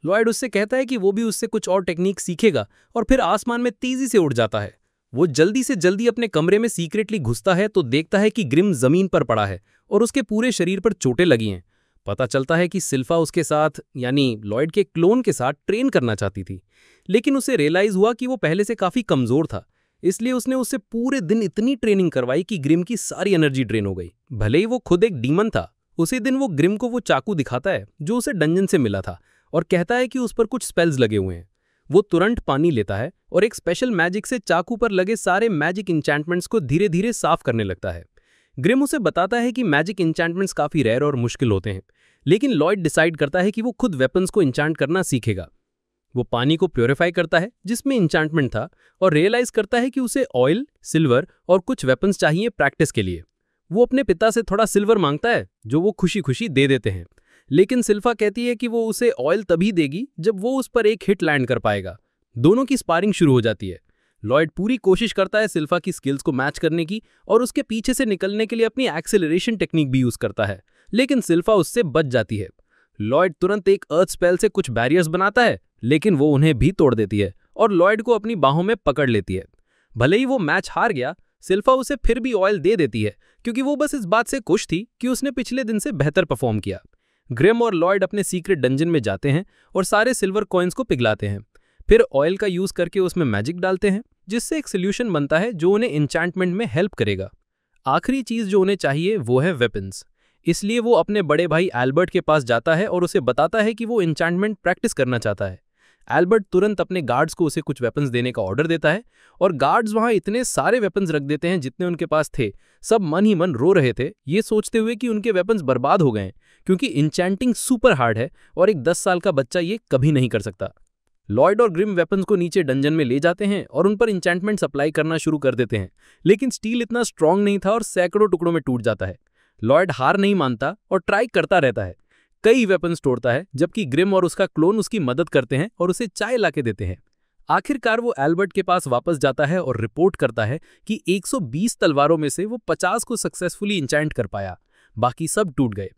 S2: लॉयड उससे कहता है कि वो भी उससे कुछ और टेक्निक सीखेगा और फिर आसमान में तेजी से उड़ जाता है। वो जल्दी से जल्दी अपने कमरे में सीक्रेटली घुसता है तो देखता है कि ग्रिम जमीन पर पड़ा है और उसके पूरे शरीर पर चोटें लगी हैं। पता चलता है कि सिल्फा उसके साथ यानी लॉयड के क्लोन के साथ ट्रेन करना चाहती थी, लेकिन उसे रियलाइज हुआ कि वो पहले से काफी कमजोर था, इसलिए उसने उससे पूरे दिन इतनी ट्रेनिंग करवाई कि ग्रिम की सारी एनर्जी ड्रेन हो गई। भले ही वो खुद एक डीमन था, उसी दिन वो ग्रिम को वो चाकू दिखाता है जो उसे डंजन से मिला था और कहता है कि उस पर कुछ स्पेल्स लगे हुए हैं। वो तुरंत पानी लेता है और एक स्पेशल मैजिक से चाकू पर लगे सारे मैजिक इंचैंटमेंट्स को धीरे धीरे साफ करने लगता है। ग्रिम उसे बताता है कि मैजिक इंचैंटमेंट्स काफी रेयर और मुश्किल होते हैं, लेकिन लॉयड डिसाइड करता है कि वो खुद वेपन्स को इंचैंट करना सीखेगा। वो पानी को प्योरीफाई करता है जिसमें इंचैंटमेंट था और रियलाइज करता है कि उसे ऑयल, सिल्वर और कुछ वेपन्स चाहिए प्रैक्टिस के लिए। वो अपने पिता से थोड़ा सिल्वर मांगता है जो वो खुशी खुशी दे देते हैं, लेकिन सिल्फा कहती है कि वो उसे ऑयल तभी देगी जब वो उस पर एक हिट लैंड कर पाएगा। दोनों की स्पारिंग शुरू हो जाती है। लॉयड पूरी कोशिश करता है सिल्फा की स्किल्स को मैच करने की और उसके पीछे से निकलने के लिए अपनी एक्सेलरेशन टेक्निक भी यूज करता है, लेकिन सिल्फा उससे बच जाती है। लॉयड तुरंत एक अर्थ स्पेल से कुछ बैरियर्स बनाता है, लेकिन वो उन्हें भी तोड़ देती है और लॉयड को अपनी बाहों में पकड़ लेती है। भले ही वो मैच हार गया, सिल्फा उसे फिर भी ऑयल दे देती है क्योंकि वो बस इस बात से खुश थी कि उसने पिछले दिन से बेहतर परफॉर्म किया। ग्रिम और लॉयड अपने सीक्रेट डंजन में जाते हैं और सारे सिल्वर कॉइन्स को पिघलाते हैं। फिर ऑयल का यूज करके उसमें मैजिक डालते हैं, जिससे एक सोल्यूशन बनता है जो उन्हें इंचैंटमेंट में हेल्प करेगा। आखिरी चीज जो उन्हें चाहिए वो है वेपन्स, इसलिए वो अपने बड़े भाई एल्बर्ट के पास जाता है और उसे बताता है कि वो इंचैंटमेंट प्रैक्टिस करना चाहता है। एल्बर्ट तुरंत अपने गार्ड्स को उसे कुछ वेपन्स देने का ऑर्डर देता है और गार्ड्स वहां इतने सारे वेपन्स रख देते हैं जितने उनके पास थे। सब मन ही मन रो रहे थे, ये सोचते हुए कि उनके वेपन्स बर्बाद हो गए क्योंकि इंचैंटिंग सुपर हार्ड है और एक 10 साल का बच्चा ये कभी नहीं कर सकता। लॉयड और ग्रिम वेपन्स को नीचे डंजन में ले जाते हैं और उन पर इंचैंटमेंट अप्लाई करना शुरू कर देते हैं, लेकिन स्टील इतना स्ट्रांग नहीं था और सैकड़ों टुकड़ों में टूट जाता है। लॉयड हार नहीं मानता और ट्राई करता रहता है, कई वेपन्स तोड़ता है, जबकि ग्रिम और उसका क्लोन उसकी मदद करते हैं और उसे चाय लाके देते हैं। आखिरकार वो एल्बर्ट के पास वापस जाता है और रिपोर्ट करता है कि 120 तलवारों में से वो 50 को सक्सेसफुली इंचैंट कर पाया, बाकी सब टूट गए।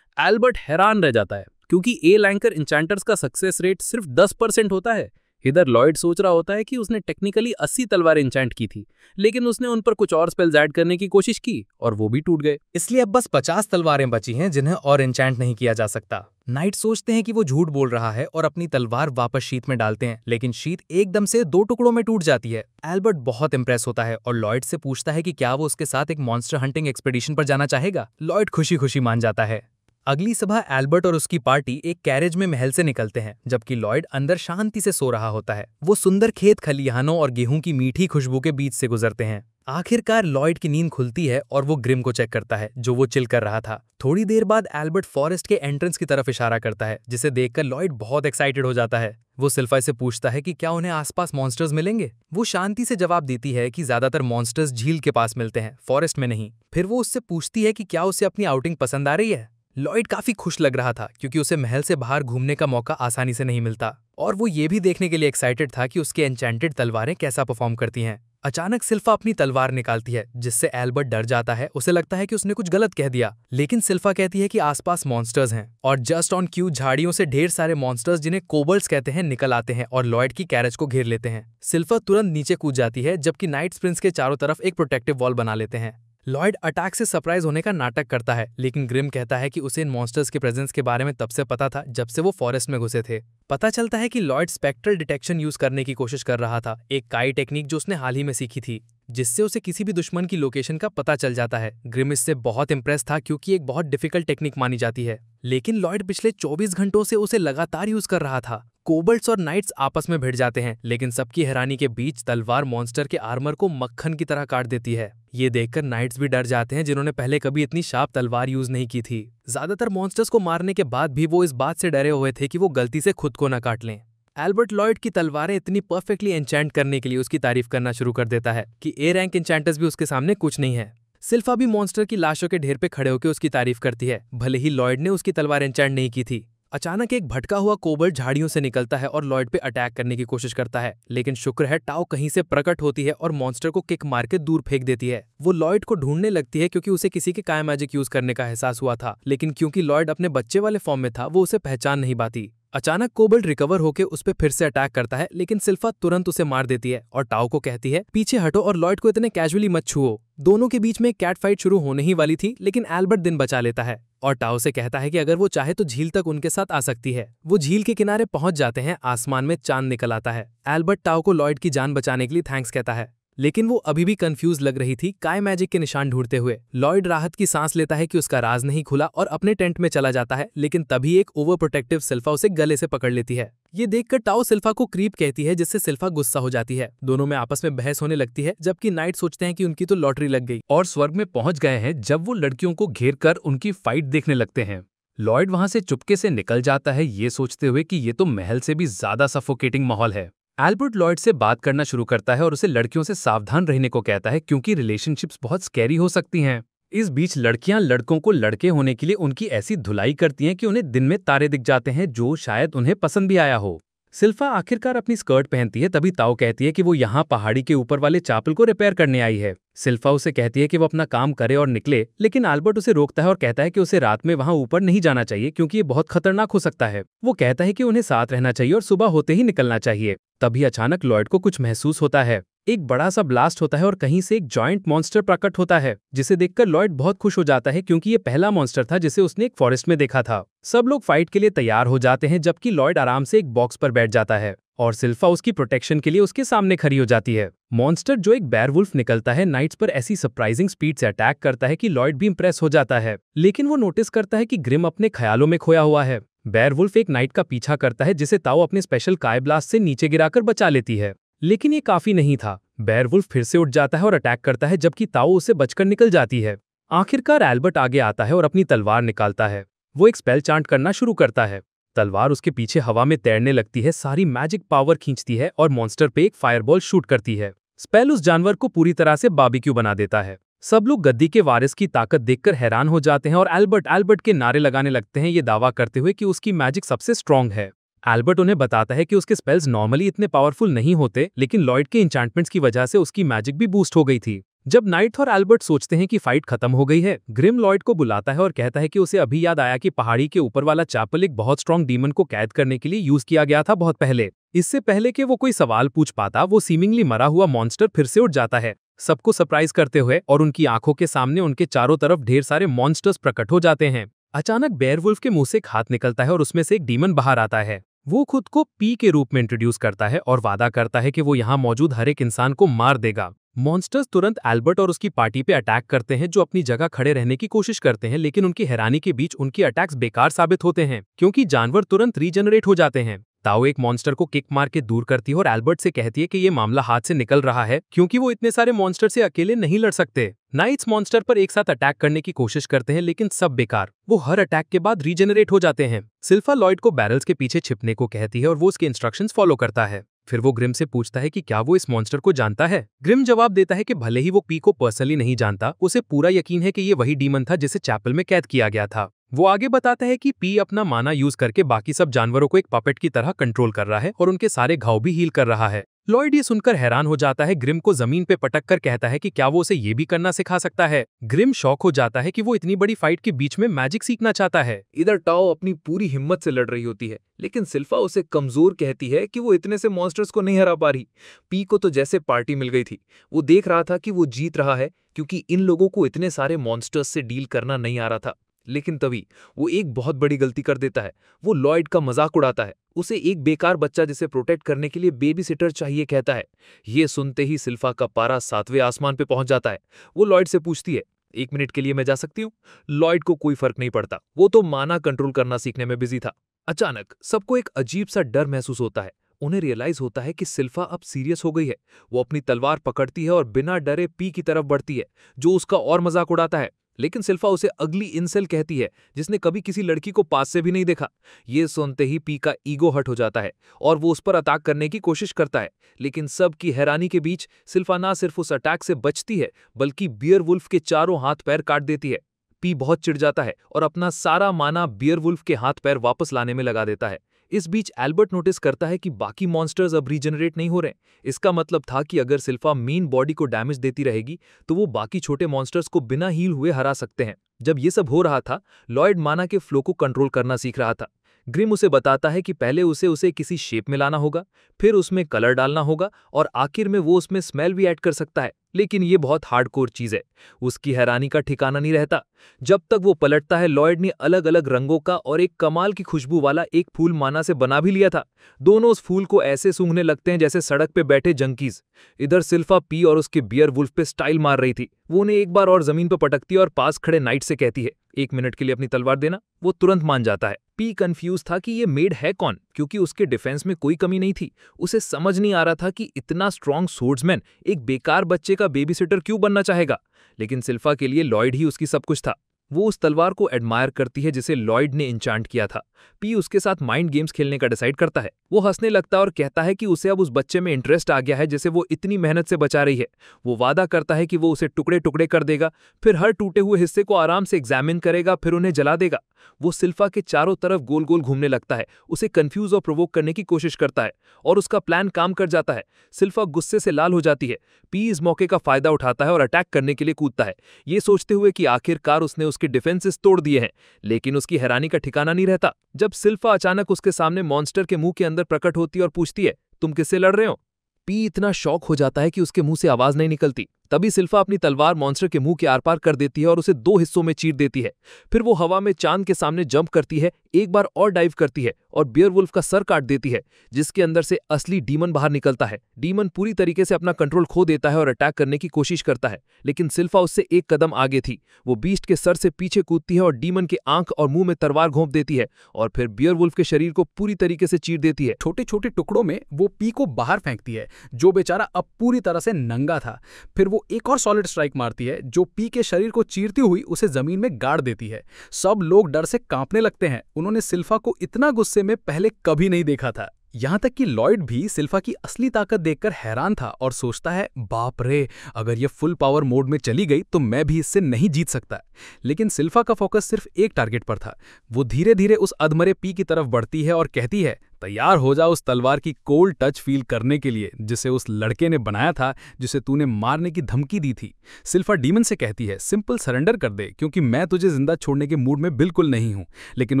S2: एल्बर्ट हैरान रह जाता है क्योंकि ए लैंकर इंचैंटर्स का सक्सेस रेट सिर्फ 10% होता है। इधर लॉयड सोच रहा होता है कि उसने टेक्निकली 80 तलवारें इंचैंट की थी, लेकिन उसने उन पर कुछ और स्पेल्स ऐड करने की कोशिश की और वो भी टूट गए।
S1: इसलिए अब बस 50 तलवारें बची हैं जिन्हें और इंचैंट नहीं किया जा सकता। नाइट सोचते हैं कि वो झूठ बोल रहा है और अपनी तलवार वापस शीट में डालते हैं, लेकिन शीट एकदम से 2 टुकड़ों में टूट जाती है। एल्बर्ट बहुत इंप्रेस होता है और लॉयड से पूछता है कि क्या वो उसके साथ एक मॉन्स्टर हंटिंग एक्सपीडिशन पर जाना चाहेगा। लॉयड खुशी खुशी मान जाता है।
S2: अगली सुबह एल्बर्ट और उसकी पार्टी एक कैरेज में महल से निकलते हैं, जबकि लॉयड अंदर शांति से सो रहा होता है। वो सुंदर खेत खलिहानों और गेहूं की मीठी खुशबू के बीच से गुजरते हैं। आखिरकार लॉयड की नींद खुलती है और वो ग्रिम को चेक करता है, जो वो चिल कर रहा था। थोड़ी देर बाद एल्बर्ट फॉरेस्ट के एंट्रेंस की तरफ इशारा करता है, जिसे देखकर लॉयड बहुत एक्साइटेड हो जाता है। वो सिल्फा से पूछता है कि क्या उन्हें आसपास मॉन्स्टर्स मिलेंगे। वो शांति से जवाब देती है कि ज्यादातर मॉन्स्टर्स झील के पास मिलते हैं, फॉरेस्ट में नहीं। फिर वो उससे पूछती है कि क्या उसे अपनी आउटिंग पसंद आ रही है। लॉयड काफी खुश लग रहा था, क्योंकि उसे महल से बाहर घूमने का मौका आसानी से नहीं मिलता, और वो ये भी देखने के लिए एक्साइटेड था कि उसके एन्चेंटेड तलवारें कैसा परफॉर्म करती हैं। अचानक सिल्फा अपनी तलवार निकालती है, जिससे एल्बर्ट डर जाता है। उसे लगता है कि उसने कुछ गलत कह दिया, लेकिन सिल्फा कहती है कि आसपास मॉन्स्टर्स हैं, और जस्ट ऑन क्यू झाड़ियों से ढेर सारे मॉन्स्टर्स, जिन्हें कोबल्ट्स कहते हैं, निकल आते हैं और लॉयड की कैरेज को घेर लेते हैं। सिल्फा तुरंत नीचे कूद जाती है, जबकि नाइट्स प्रिंस के चारों तरफ एक प्रोटेक्टिव वॉल बना लेते हैं। लॉयड अटैक से सरप्राइज होने का नाटक करता है, लेकिन ग्रिम कहता है कि उसे इन मॉन्स्टर्स के प्रेजेंस के बारे में तब से पता था जब से वो फॉरेस्ट में घुसे थे। पता चलता है कि लॉयड स्पेक्ट्रल डिटेक्शन यूज करने की कोशिश कर रहा था, एक काई टेक्निक जो उसने हाल ही में सीखी थी, जिससे उसे किसी भी दुश्मन की लोकेशन का पता चल जाता है। ग्रिम इससे बहुत इंप्रेस था, क्योंकि एक बहुत डिफिकल्ट टेक्निक मानी जाती है, लेकिन लॉयड पिछले 24 घंटों से उसे लगातार यूज कर रहा था। कोबल्ट्स और नाइट्स आपस में भिड़ जाते हैं, लेकिन सबकी हैरानी के बीच तलवार मॉन्स्टर के आर्मर को मक्खन की तरह काट देती है। ये देखकर नाइट्स भी डर जाते हैं, जिन्होंने पहले कभी इतनी शार्प तलवार यूज नहीं की थी। ज्यादातर मॉन्स्टर्स को मारने के बाद भी वो इस बात से डरे हुए थे कि वो गलती से खुद को न काट लें। एल्बर्ट लॉयड की तलवारें इतनी परफेक्टली एन्चेंट करने के लिए उसकी तारीफ करना शुरू कर देता है कि ए रैंक एन्चेंटर्स भी उसके सामने कुछ नहीं है। सिल्फा भी मॉन्स्टर की लाशों के ढेर पे खड़े होकर उसकी तारीफ करती है, भले ही लॉयड ने उसकी तलवार एन्चेंट नहीं की थी। अचानक एक भटका हुआ कोबल्ट झाड़ियों से निकलता है और लॉयड पे अटैक करने की कोशिश करता है, लेकिन शुक्र है टाओ कहीं से प्रकट होती है और मॉन्स्टर को किक मार के दूर फेंक देती है। वो लॉयड को ढूंढने लगती है, क्योंकि उसे किसी के काय मैजिक यूज करने का एहसास हुआ था, लेकिन क्योंकि लॉयड अपने बच्चे वाले फॉर्म में था, वो उसे पहचान नहीं पाती। अचानक कोबल्ट रिकवर होकर उस पर फिर से अटैक करता है, लेकिन सिल्फा तुरंत उसे मार देती है और टाओ को कहती है पीछे हटो और लॉयड को इतने कैजुअली मत छुओ। दोनों के बीच में कैट फाइट शुरू होने ही वाली थी, लेकिन एल्बर्ट दिन बचा लेता है और टाओ से कहता है कि अगर वो चाहे तो झील तक उनके साथ आ सकती है। वो झील के किनारे पहुंच जाते हैं, आसमान में चांद निकल आता है। एल्बर्ट टाओ को लॉयड की जान बचाने के लिए थैंक्स कहता है, लेकिन वो अभी भी कंफ्यूज लग रही थी काय मैजिक के निशान ढूंढते हुए। लॉयड राहत की सांस लेता है कि उसका राज नहीं खुला और अपने टेंट में चला जाता है, लेकिन तभी एक ओवर प्रोटेक्टिव सिल्फा उसे गले से पकड़ लेती है। ये देखकर टाओ सिल्फा को क्रीप कहती है, जिससे सिल्फा गुस्सा हो जाती है। दोनों में आपस में बहस होने लगती है, जबकि नाइट सोचते हैं कि उनकी तो लॉटरी लग गई
S1: और स्वर्ग में पहुंच गए हैं। जब वो लड़कियों को घेर कर उनकी फाइट देखने लगते हैं, लॉयड वहां से चुपके से निकल जाता है, ये सोचते हुए कि ये तो महल से भी ज्यादा सफोकेटिंग माहौल है। एल्बर्ट लॉयड से बात करना शुरू करता है और उसे लड़कियों से सावधान रहने को कहता है, क्योंकि रिलेशनशिप्स बहुत स्कैरी हो सकती हैं। इस बीच लड़कियां लड़कों को लड़के होने के लिए उनकी ऐसी धुलाई करती हैं कि उन्हें दिन में तारे दिख जाते हैं, जो शायद उन्हें पसंद भी आया हो। सिल्फा आखिरकार अपनी स्कर्ट पहनती है, तभी ताओ कहती है कि वो यहाँ पहाड़ी के ऊपर वाले चापल को रिपेयर करने आई है। सिल्फा उसे कहती है कि वो अपना काम करे और निकले, लेकिन एल्बर्ट उसे रोकता है और कहता है कि उसे रात में वहां ऊपर नहीं जाना चाहिए, क्योंकि ये बहुत खतरनाक हो सकता है। वो कहता है कि उन्हें साथ रहना चाहिए और सुबह होते ही निकलना चाहिए। तभी अचानक लॉयड को कुछ महसूस होता है। एक बड़ा सा ब्लास्ट होता है और कहीं से एक जॉइंट मॉन्स्टर प्रकट होता है, जिसे देखकर लॉयड बहुत खुश हो जाता है, क्योंकि ये पहला मॉन्स्टर था जिसे उसने एक फॉरेस्ट में देखा था। सब लोग फाइट के लिए तैयार हो जाते हैं, जबकि लॉयड आराम से एक बॉक्स पर बैठ जाता है और सिल्फा उसकी प्रोटेक्शन के लिए उसके सामने खड़ी हो जाती है। मॉन्स्टर, जो एक बेयरवुल्फ निकलता है, नाइट्स पर ऐसी सरप्राइजिंग स्पीड से अटैक करता है कि लॉयड भी इंप्रेस हो जाता है, लेकिन वो नोटिस करता है कि ग्रिम अपने ख्यालों में खोया हुआ है। बेयरवुल्फ एक नाइट का पीछा करता है, जिसे ताओ अपने स्पेशल काय ब्लास्ट से नीचे गिराकर बचा लेती है, लेकिन ये काफी नहीं था। बेयरवुल्फ फिर से उठ जाता है और अटैक करता है, जबकि ताओ उसे बचकर निकल जाती है। आखिरकार एल्बर्ट आगे आता है और अपनी तलवार निकालता है। वो एक स्पेल चांट करना शुरू करता है। तलवार उसके पीछे हवा में तैरने लगती है, सारी मैजिक पावर खींचती है और मॉन्स्टर पे एक फायरबॉल शूट करती है। स्पेल उस जानवर को पूरी तरह से बारबेक्यू बना देता है। सब लोग गद्दी के वारिस की ताकत देखकर हैरान हो जाते हैं और एल्बर्ट के नारे लगाने लगते हैं, ये दावा करते हुए कि उसकी मैजिक सबसे स्ट्रॉन्ग है। एल्बर्ट उन्हें बताता है कि उसके स्पेल्स नॉर्मली इतने पावरफुल नहीं होते, लेकिन लॉयड के एन्चेंटमेंट्स की वजह से उसकी मैजिक भी बूस्ट हो गई थी। जब नाइट और एल्बर्ट सोचते हैं कि फाइट खत्म हो गई है, ग्रिम लॉयड को बुलाता है और कहता है कि उसे अभी याद आया कि पहाड़ी के ऊपर वाला चैपल एक बहुत स्ट्रॉन्ग डीमन को कैद करने के लिए यूज किया गया था बहुत पहले। इससे पहले कि वो कोई सवाल पूछ पाता, वो सीमिंगली मरा हुआ मॉन्स्टर फिर से उठ जाता है, सबको सरप्राइज करते हुए, और उनकी आंखों के सामने उनके चारों तरफ ढेर सारे मॉन्स्टर्स प्रकट हो जाते हैं। अचानक बेयरवुल्फ के मुंह से एक हाथ निकलता है और उसमें से एक डीमन बाहर आता है। वो खुद को पी के रूप में इंट्रोड्यूस करता है और वादा करता है कि वो यहाँ मौजूद हर एक इंसान को मार देगा।
S3: मॉन्स्टर्स तुरंत एल्बर्ट और उसकी पार्टी पे अटैक करते हैं, जो अपनी जगह खड़े रहने की कोशिश करते हैं, लेकिन उनकी हैरानी के बीच उनकी अटैक्स बेकार साबित होते हैं क्योंकि जानवर तुरंत रीजनरेट हो जाते हैं। ताओ एक मॉन्स्टर को किक मार के दूर करती है और एल्बर्ट से कहती है कि ये मामला हाथ से निकल रहा है क्योंकि वो इतने सारे मॉन्स्टर से अकेले नहीं लड़ सकते। नाइट्स मॉन्स्टर पर एक साथ अटैक करने की कोशिश करते हैं, लेकिन सब बेकार। वो हर अटैक के बाद रीजनरेट हो जाते हैं। सिल्फा लॉयड को बैरल्स के पीछे छिपने को कहती है और वो उसके इंस्ट्रक्शंस फॉलो करता है। फिर वो ग्रिम से पूछता है कि क्या वो इस मॉन्स्टर को जानता है। ग्रिम जवाब देता है कि भले ही वो पी को पर्सनली नहीं जानता, उसे पूरा यकीन है कि ये वही डीमन था जिसे चैपल में कैद किया गया था। वो आगे बताता है कि पी अपना माना यूज करके बाकी सब जानवरों को एक पपेट की तरह कंट्रोल कर रहा है और उनके सारे घाव भी हील कर रहा है। लॉयड ये सुनकर हैरान हो जाता है। ग्रिम को जमीन पे पटक कर कहता है कि क्या वो उसे ये भी करना सिखा सकता है। ग्रिम शॉक हो जाता है कि वो इतनी बड़ी फाइट के बीच में मैजिक सीखना चाहता है।
S1: इधर टाओ अपनी पूरी हिम्मत से लड़ रही होती है, लेकिन सिल्फा उसे कमजोर कहती है कि वो इतने से मॉन्स्टर्स को नहीं हरा पा रही। पी को तो जैसे पार्टी मिल गई थी। वो देख रहा था कि वो जीत रहा है क्योंकि इन लोगों को इतने सारे मॉन्स्टर्स से डील करना नहीं आ रहा था। लेकिन तभी वो एक बहुत बड़ी गलती कर देता है। वो लॉयड का मजाक उड़ाता है। उसे एक बेकार बच्चा जिसे प्रोटेक्ट करने के लिए बेबी सिटर चाहिए कहता है। ये सुनते ही सिल्फा का पारा 7वें आसमान पे पहुंच जाता है। वो लॉयड से पूछती है, 1 मिनट के लिए मैं जा सकती हूँ? लॉयड को कोई फर्क नहीं पड़ता, वो तो माना कंट्रोल करना सीखने में बिजी था। अचानक सबको एक अजीब सा डर महसूस होता है। उन्हें रियलाइज होता है कि सिल्फा अब सीरियस हो गई है। वो अपनी तलवार पकड़ती है और बिना डरे पी की तरफ बढ़ती है, जो उसका और मजाक उड़ाता है। लेकिन सिल्फा उसे अगली इंसेल कहती है, जिसने कभी किसी लड़की को पास से भी नहीं देखा। ये सुनते ही पी का ईगो हर्ट हो जाता है और वो उस पर अटैक करने की कोशिश करता है। लेकिन सबकी हैरानी के बीच सिल्फा ना सिर्फ उस अटैक से बचती है, बल्कि बियर वुल्फ के चारों हाथ पैर काट देती है। पी बहुत चिढ़ जाता है और अपना सारा माना बियर वुल्फ के हाथ पैर वापस लाने में लगा देता है। इस बीच एल्बर्ट नोटिस करता है कि बाकी मॉन्स्टर्स अब रीजनरेट नहीं हो रहे। इसका मतलब था कि अगर सिल्फा मेन बॉडी को डैमेज देती रहेगी तो वो बाकी छोटे मॉन्स्टर्स को बिना हील हुए हरा सकते हैं। जब ये सब हो रहा था, लॉयड माना के फ्लो को कंट्रोल करना सीख रहा था। ग्रिम उसे बताता है कि पहले उसे किसी शेप में लाना होगा, फिर उसमें कलर डालना होगा और आखिर में वो उसमें स्मेल भी ऐड कर सकता है। लेकिन ये बहुत हार्डकोर चीज है। उसकी हैरानी का ठिकाना नहीं रहता। जब तक वो पलटता है, लॉयड ने अलग अलग रंगों का और एक कमाल की खुशबू वाला एक फूल माना से बना भी लिया था। दोनों उस फूल को ऐसे सूंघने लगते हैं जैसे सड़क पे बैठे जंकीज। इधर सिल्फा पी और उसके बियर वुल्फ पे स्टाइल मार रही थी। वो उन्हें एक बार और जमीन पर पटकती है और पास खड़े नाइट से कहती है, 1 मिनट के लिए अपनी तलवार देना। वो तुरंत मान जाता है। पी कंफ्यूज था कि ये मेड है कौन, क्योंकि उसके डिफेंस में कोई कमी नहीं थी। उसे समझ नहीं आ रहा था कि इतना स्ट्रॉन्ग सोर्ड्समैन एक बेकार बच्चे का बेबी सिटर क्यों बनना चाहेगा। लेकिन सिल्फा के लिए लॉयड ही उसकी सब कुछ था। वो उस तलवार को एडमायर करती है जिसे लॉयड ने इंचांट किया था। पी उसके साथ माइंड गेम्स खेलने का डिसाइड करता है। वो हंसने लगता है और कहता है कि उसे अब उस बच्चे में इंटरेस्ट आ गया है जिसे वो इतनी मेहनत से बचा रही है। वो वादा करता है कि वो उसे टुकड़े टुकड़े कर देगा, फिर हर टूटे हुए हिस्से को आराम से एग्जामिन करेगा, फिर उन्हें जला देगा। वो सिल्फा के चारों तरफ गोल गोल घूमने लगता है, उसे कंफ्यूज और प्रोवोक करने की कोशिश करता है और उसका प्लान काम कर जाता है। सिल्फा गुस्से से लाल हो जाती है। पी इस मौके का फायदा उठाता है और अटैक करने के लिए कूदता है, ये सोचते हुए कि आखिरकार उसने उसके डिफेंसेस तोड़ दिए हैं। लेकिन उसकी हैरानी का ठिकाना नहीं रहता जब सिल्फा अचानक उसके सामने मॉन्स्टर के मुंह के अंदर प्रकट होती है और पूछती है, तुम किससे लड़ रहे हो? पी इतना शॉक हो जाता है कि उसके मुंह से आवाज नहीं निकलती। तभी सिल्फा अपनी तलवार मॉन्स्टर के मुंह के आर पार कर देती है और उसे 2 हिस्सों में चीर देती है। फिर वो हवा में चांद के सामने जंप करती है, एक बार और डाइव करती है और बियर वुल्फ का सर काट देती है, जिसके अंदर से असली डीमन बाहर निकलता है। डीमन पूरी तरीके से अपना कंट्रोल खो देता है और अटैक करने की कोशिश करता है, लेकिन सिल्फा उससे एक कदम आगे थी। वो बीस्ट के सर से पीछे कूदती है और डीमन के आंख और मुंह में तलवार घोंप देती है और फिर बियर वुल्फ के शरीर को पूरी तरीके से चीर देती है।
S2: छोटे छोटे टुकड़ों में वो पी को बाहर फेंकती है, जो बेचारा अब पूरी तरह से नंगा था। फिर वो एक और सॉलिड स्ट्राइक मारती है जो पी के शरीर को चीरती हुई उसे जमीन में गाड़ देती है। सब लोग डर से कांपने लगते हैं। उन्होंने सिल्फा को इतना गुस्से में पहले कभी नहीं देखा था। यहां तक कि लॉयड भी सिल्फा की असली ताकत देखकर हैरान था और सोचता है, बाप रे, अगर ये फुल पावर मोड में चली गई तो मैं भी इससे नहीं जीत सकता। लेकिन सिल्फा का फोकस सिर्फ एक टारगेट पर था। वो धीरे धीरे उस अधमरे पी की तरफ बढ़ती है और कहती है, तैयार हो जा उस तलवार की कोल्ड टच फील करने के लिए जिसे उस लड़के ने बनाया था जिसे तूने मारने की धमकी दी थी। सिल्फा डीमन से कहती है, सिंपल सरेंडर कर दे क्योंकि मैं तुझे जिंदा छोड़ने के मूड में बिल्कुल नहीं हूं। लेकिन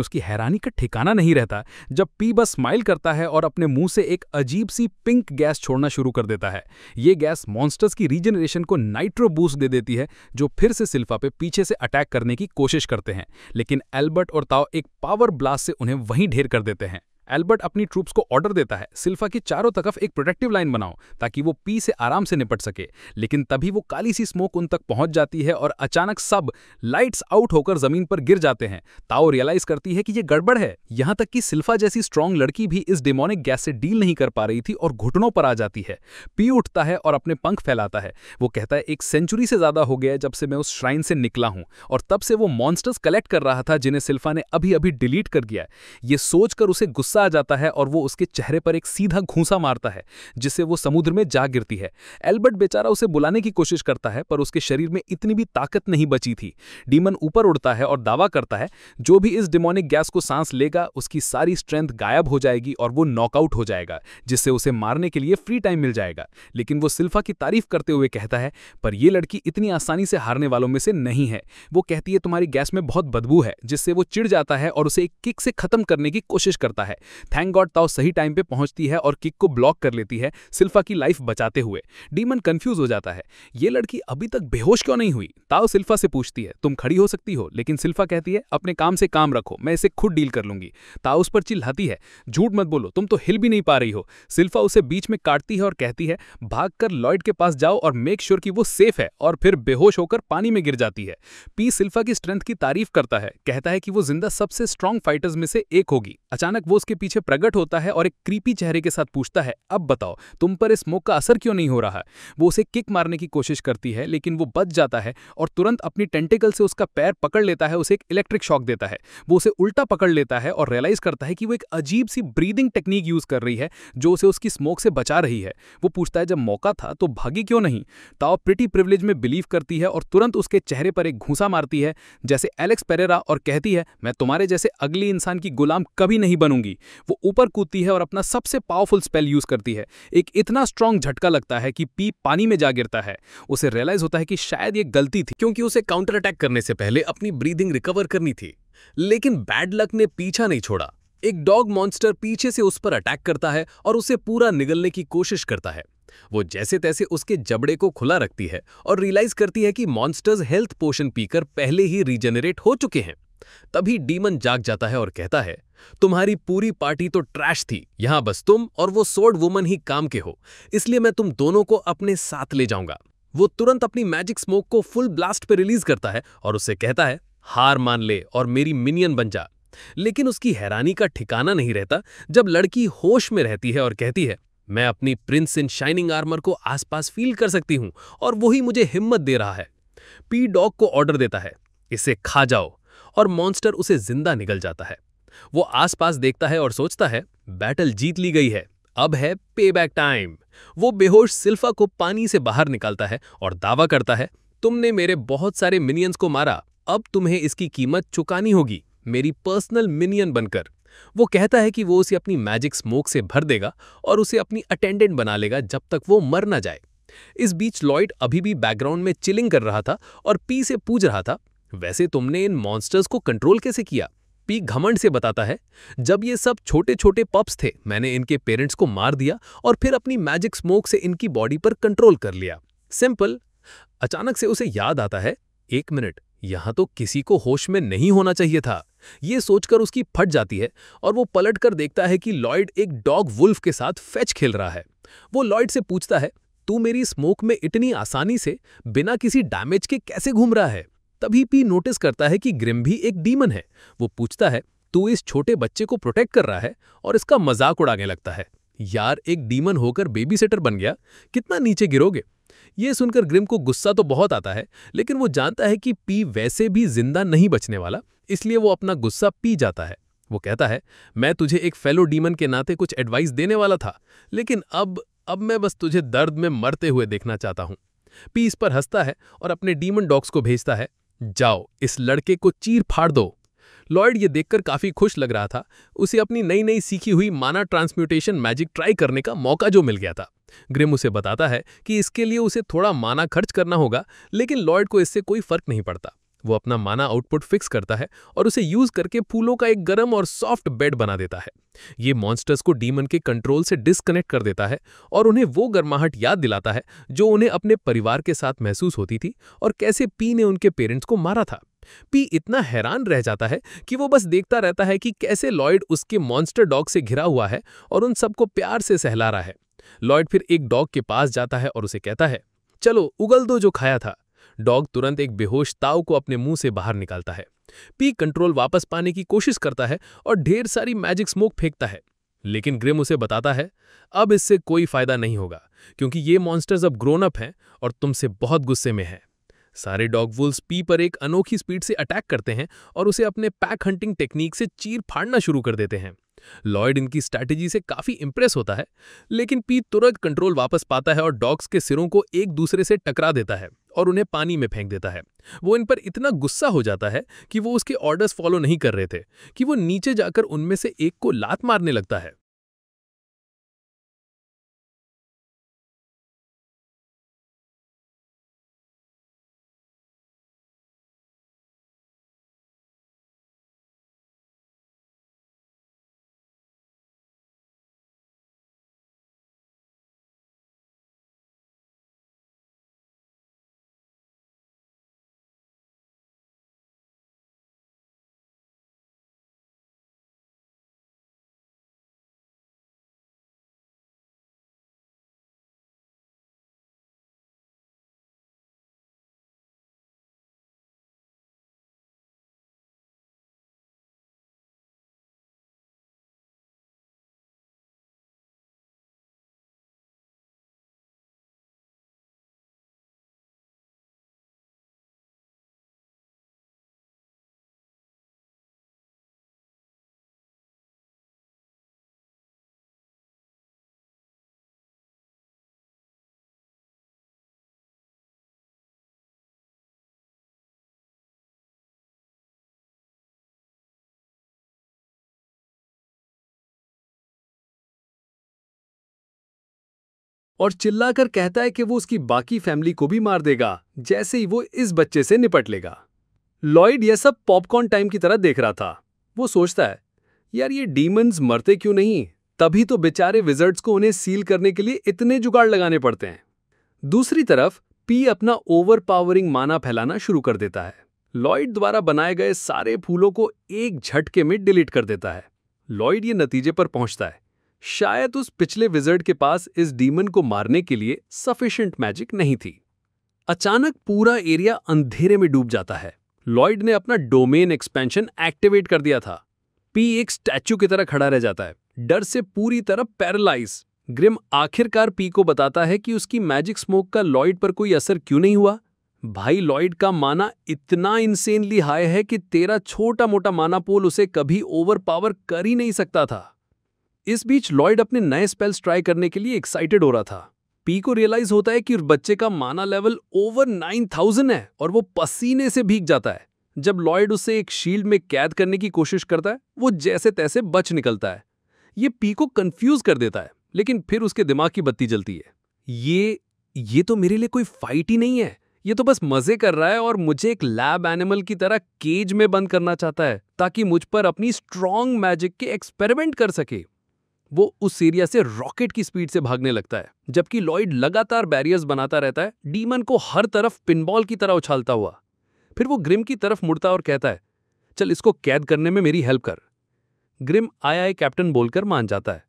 S2: उसकी हैरानी का ठिकाना नहीं रहता जब पी बस स्माइल करता है और अपने मुंह से एक अजीब सी पिंक गैस छोड़ना शुरू कर देता है। ये गैस मॉन्स्टर्स की रीजनरेशन को नाइट्रो बूस्ट दे देती है, जो फिर से सिल्फा पे पीछे से अटैक करने की कोशिश करते हैं। लेकिन एल्बर्ट और ताओ एक पावर ब्लास्ट से उन्हें वहीं ढेर कर देते हैं।
S3: एल्बर्ट अपनी ट्रूप्स को ऑर्डर देता है, सिल्फा के चारों तरफ एक प्रोटेक्टिव लाइन बनाओ ताकि वो पी से आराम से निपट सके। लेकिन तभी वो काली सी स्मोक उन तक पहुंच जाती है और अचानक सब लाइट्स आउट होकर जमीन पर गिर जाते हैं। ताओ रियलाइज करती है कि ये गड़बड़ है। यहाँ तक कि सिल्फा जैसी स्ट्रॉन्ग लड़की भी इस डेमोनिक गैस से डील नहीं कर पा रही थी और घुटनों पर आ जाती है। पी उठता है और अपने पंख फैलाता है। वो कहता है, 1 सेंचुरी से ज्यादा हो गया है जब से मैं उस श्राइन से निकला हूं, और तब से वो मॉन्स्टर्स कलेक्ट कर रहा था जिन्हें सिल्फा ने अभी अभी डिलीट कर दिया है। ये सोचकर उसे गुस्सा आ जाता है और वो उसके चेहरे पर एक सीधा घूंसा मारता है, जिससे वो समुद्र में जा गिरती है। एल्बर्ट बेचारा उसे बुलाने की कोशिश करता है, पर उसके शरीर में इतनी भी ताकत नहीं बची थी। डीमन ऊपर उड़ता है और दावा करता है, जो भी इस डेमोनिक गैस को सांस लेगा उसकी सारी स्ट्रेंथ गायब हो जाएगी और वो नॉकआउट हो जाएगा, जिससे उसे मारने के लिए फ्री टाइम मिल जाएगा। लेकिन वो सिल्फा की तारीफ करते हुए कहता है, पर ये लड़की इतनी आसानी से हारने वालों में से नहीं है। वो कहती है, तुम्हारी गैस में बहुत बदबू है, जिससे वो चिढ़ जाता है और उसे एक किक से खत्म करने की कोशिश करता है। थैंक गॉड ताओ सही टाइम पे पहुंचती है और किक को ब्लॉक कर लेती है, सिल्फा की लाइफ बचाते हुए। डीमन कंफ्यूज हो जाता है, ये लड़की अभी तक बेहोश क्यों नहीं हुई। ताओ सिल्फा से पूछती है, तुम खड़ी हो सकती हो, लेकिन सिल्फा कहती है, अपने काम से काम रखो, मैं इसे खुद डील कर लूंगी। ताओ उस पर चिल्लाती है, झूठ मत बोलो, तुम तो हिल भी नहीं पा रही हो। सिल्फा उसे बीच में काटती है और कहती है, भागकर लॉयड के पास जाओ और मेक श्योर कि वो सेफ है, और फिर बेहोश होकर पानी में गिर जाती है। पी सिल्फा की स्ट्रेंथ की तारीफ करता है, कहता है कि वो जिंदा सबसे स्ट्रॉन्ग फाइटर्स में से एक होगी। अचानक वो उसके पीछे प्रकट होता है और एक क्रीपी चेहरे के साथ पूछता है, अब बताओ तुम पर इस स्मोक का असर क्यों नहीं हो रहा। वो उसे किक मारने की कोशिश करती है, लेकिन वो बच जाता है और तुरंत अपनी टेंटिकल से उसका पैर पकड़ लेता है, उसे एक इलेक्ट्रिक शॉक देता है। वो उसे उल्टा पकड़ लेता है और रियलाइज करता है कि वो एक अजीब सी ब्रीदिंग टेक्निक यूज कर रही है जो उसे उसकी स्मोक से बचा रही है। वो पूछता है, जब मौका था तो भागी क्यों नहीं। ताओ प्रिटी प्रिविलेज में बिलीव करती है और तुरंत उसके चेहरे पर एक घूंसा मारती है जैसे एलेक्स पेरेरा, और कहती है, मैं तुम्हारे जैसे अगली इंसान की गुलाम कभी नहीं बनूंगी। वो ऊपर कूदती है और अपना सबसे पावरफुल स्पेल यूज करती है। एक इतना स्ट्रॉन्ग झटका लगता है कि पी पानी में जा गिरता है। उसे रियलाइज होता है कि शायद ये गलती थी, क्योंकि उसे काउंटर अटैक करने से पहले अपनी ब्रीदिंग रिकवर करनी थी। लेकिन बैड लक ने पीछा नहीं छोड़ा। एक डॉग मॉन्स्टर पीछे से उस पर अटैक करता है और उसे पूरा निगलने की कोशिश करता है। वो जैसे तैसे उसके जबड़े को खुला रखती है और रियलाइज करती है कि मॉन्स्टर्स हेल्थ पोशन पीकर पहले ही रीजनरेट हो चुके हैं। तभी डीमन जाग जाता है और कहता है, तुम्हारी पूरी पार्टी तो ट्रैश थी, यहां बस तुम और वो सोर्ड वुमन ही काम के हो, इसलिए मैं तुम दोनों को अपने साथ ले जाऊंगा। वो तुरंत अपनी मैजिक स्मोक को फुल ब्लास्ट पे रिलीज करता है और उससे कहता है, हार मान ले और मेरी मिनियन बन जा। लेकिन उसकी हैरानी का ठिकाना नहीं रहता जब लड़की होश में रहती है और कहती है, मैं अपनी प्रिंस इन शाइनिंग आर्मर को आसपास फील कर सकती हूं और वही मुझे हिम्मत दे रहा है। पी डॉग को ऑर्डर देता है, इसे खा जाओ, और मॉन्स्टर उसे जिंदा निगल जाता है। वो आसपास देखता है और सोचता है, बैटल जीत ली गई है, अब है पे बैक टाइम। वो बेहोश सिल्फा को पानी से बाहर निकालता है और दावा करता है, तुमने मेरे बहुत सारे मिनियंस को मारा, अब तुम्हें इसकी कीमत चुकानी होगी, मेरी पर्सनल मिनियन बनकर। वो कहता है कि वो उसे अपनी मैजिक स्मोक से भर देगा और उसे अपनी अटेंडेंट बना लेगा जब तक वो मर ना जाए। इस बीच लॉयड अभी भी बैकग्राउंड में चिलिंग कर रहा था और पी से पूछ रहा था, वैसे तुमने इन मॉन्स्टर्स को कंट्रोल कैसे किया। पी घमंड से बताता है, जब ये सब छोटे छोटे पप्स थे, मैंने इनके पेरेंट्स को मार दिया और फिर अपनी मैजिक स्मोक से इनकी बॉडी पर कंट्रोल कर लिया, सिंपल। अचानक से उसे याद आता है, 1 मिनट, यहां तो किसी को होश में नहीं होना चाहिए था। ये सोचकर उसकी फट जाती है और वो पलटकर देखता है कि लॉयड एक डॉग वुल्फ के साथ फेच खेल रहा है। वो लॉयड से पूछता है, तू मेरी स्मोक में इतनी आसानी से बिना किसी डैमेज के कैसे घूम रहा है। तभी पी नोटिस करता है कि ग्रिम भी एक डीमन है। वो पूछता है, तू इस छोटे बच्चे को प्रोटेक्ट कर रहा है और इसका मजाक उड़ाने लगता है। यार, एक डीमन होकर बेबी सिटर बन गया, कितना नीचे गिरोगे। ये सुनकर ग्रिम को गुस्सा तो बहुत आता है, लेकिन वो जानता है कि पी वैसे भी जिंदा नहीं बचने वाला, इसलिए वो अपना गुस्सा पी जाता है। वो कहता है, मैं तुझे एक फेलो डीमन के नाते कुछ एडवाइस देने वाला था, लेकिन अब मैं बस तुझे दर्द में मरते हुए देखना चाहता हूं। पी इस पर हंसता है और अपने डीमन डॉग्स को भेजता है, जाओ इस लड़के को चीर फाड़ दो। लॉयड ये देखकर काफी खुश लग रहा था। उसे अपनी नई नई सीखी हुई माना ट्रांसम्यूटेशन मैजिक ट्राई करने का मौका जो मिल गया था। ग्रिम उसे बताता है कि इसके लिए उसे थोड़ा माना खर्च करना होगा, लेकिन लॉयड को इससे कोई फर्क नहीं पड़ता। वो अपना माना आउटपुट फिक्स करता है और उसे यूज करके फूलों का एक गर्म और सॉफ्ट बेड बना देता है। ये मॉन्स्टर्स को डीमन के कंट्रोल से डिस्कनेक्ट कर देता है और उन्हें वो गर्माहट याद दिलाता है जो उन्हें अपने परिवार के साथ महसूस होती थी और कैसे पी ने उनके पेरेंट्स को मारा था। पी इतना हैरान रह जाता है कि वो बस देखता रहता है कि कैसे लॉयड उसके मॉन्स्टर डॉग से घिरा हुआ है और उन सबको प्यार से सहला रहा है। लॉयड फिर एक डॉग के पास जाता है और उसे कहता है, चलो उगल दो जो खाया था। डॉग तुरंत एक बेहोश ताऊ को अपने मुंह से बाहर निकालता है। पी कंट्रोल वापस पाने की कोशिश करता है और ढेर सारी मैजिक स्मोक फेंकता है, लेकिन ग्रिम उसे बताता है अब इससे कोई फायदा नहीं होगा क्योंकि ये मॉन्स्टर्स अब ग्रोन अप हैं और तुमसे बहुत गुस्से में हैं। सारे डॉग वुल्स पी पर एक अनोखी स्पीड से अटैक करते हैं और उसे अपने पैक हंटिंग टेक्निक से चीर फाड़ना शुरू कर देते हैं। लॉयड इनकी स्ट्रैटेजी से काफी इंप्रेस होता है, लेकिन पी तुरंत कंट्रोल वापस पाता है और डॉग्स के सिरों को एक दूसरे से टकरा देता है और उन्हें पानी में फेंक देता है। वो इन पर इतना गुस्सा हो जाता है कि वो उसके ऑर्डर्स फॉलो नहीं कर रहे थे कि वो नीचे जाकर उनमें से एक को लात मारने लगता है।
S4: और चिल्लाकर कहता है कि वो उसकी बाकी फैमिली को भी मार देगा जैसे ही वो इस बच्चे से निपट लेगा। लॉयड यह सब पॉपकॉर्न टाइम की तरह देख रहा था। वो सोचता है, यार ये डीमंस मरते क्यों नहीं, तभी तो बेचारे विजर्ड्स को उन्हें सील करने के लिए इतने जुगाड़ लगाने पड़ते हैं। दूसरी तरफ पी अपना ओवर पावरिंग माना फैलाना शुरू कर देता है। लॉयड द्वारा बनाए गए सारे फूलों को एक झटके में डिलीट कर देता है। लॉयड ये नतीजे पर पहुंचता है, शायद उस पिछले विजर्ड के पास इस डीमन को मारने के लिए सफिशिएंट मैजिक नहीं थी। अचानक पूरा एरिया अंधेरे में डूब जाता है। लॉयड ने अपना डोमेन एक्सपेंशन एक्टिवेट कर दिया था। पी एक स्टैच्यू की तरह खड़ा रह जाता है, डर से पूरी तरह पैरालाइज। ग्रिम आखिरकार पी को बताता है कि उसकी मैजिक स्मोक का लॉयड पर कोई असर क्यों नहीं हुआ। भाई, लॉयड का माना इतना इंसेनली हाई है कि तेरा छोटा मोटा माना पोल उसे कभी ओवर पावर कर ही नहीं सकता था। इस बीच लॉयड अपने नए स्पेल्स ट्राई करने के लिए एक्साइटेड हो रहा था। पी को रियलाइज होता है कि उस बच्चे का माना लेवल ओवर 9000 है और वो पसीने से भीग जाता है। जब लॉयड उसे एक शील्ड में कैद करने की कोशिश करता है, वो जैसे तैसे बच निकलता है। ये पी को कंफ्यूज कर देता है, लेकिन फिर उसके दिमाग की बत्ती जलती है। ये तो मेरे लिए कोई फाइट ही नहीं है, ये तो बस मजे कर रहा है और मुझे एक लैब एनिमल की तरह केज में बंद करना चाहता है ताकि मुझ पर अपनी स्ट्रॉन्ग मैजिक के एक्सपेरिमेंट कर सके। वो उस एरिया से रॉकेट की स्पीड से भागने लगता है, जबकि लॉयड लगातार बैरियर्स बनाता रहता है, डीमन को हर तरफ पिनबॉल की तरह उछालता हुआ। फिर वो ग्रिम की तरफ मुड़ता और कहता है, चल इसको कैद करने में मेरी हेल्प कर। ग्रिम आय कैप्टन बोलकर मान जाता है।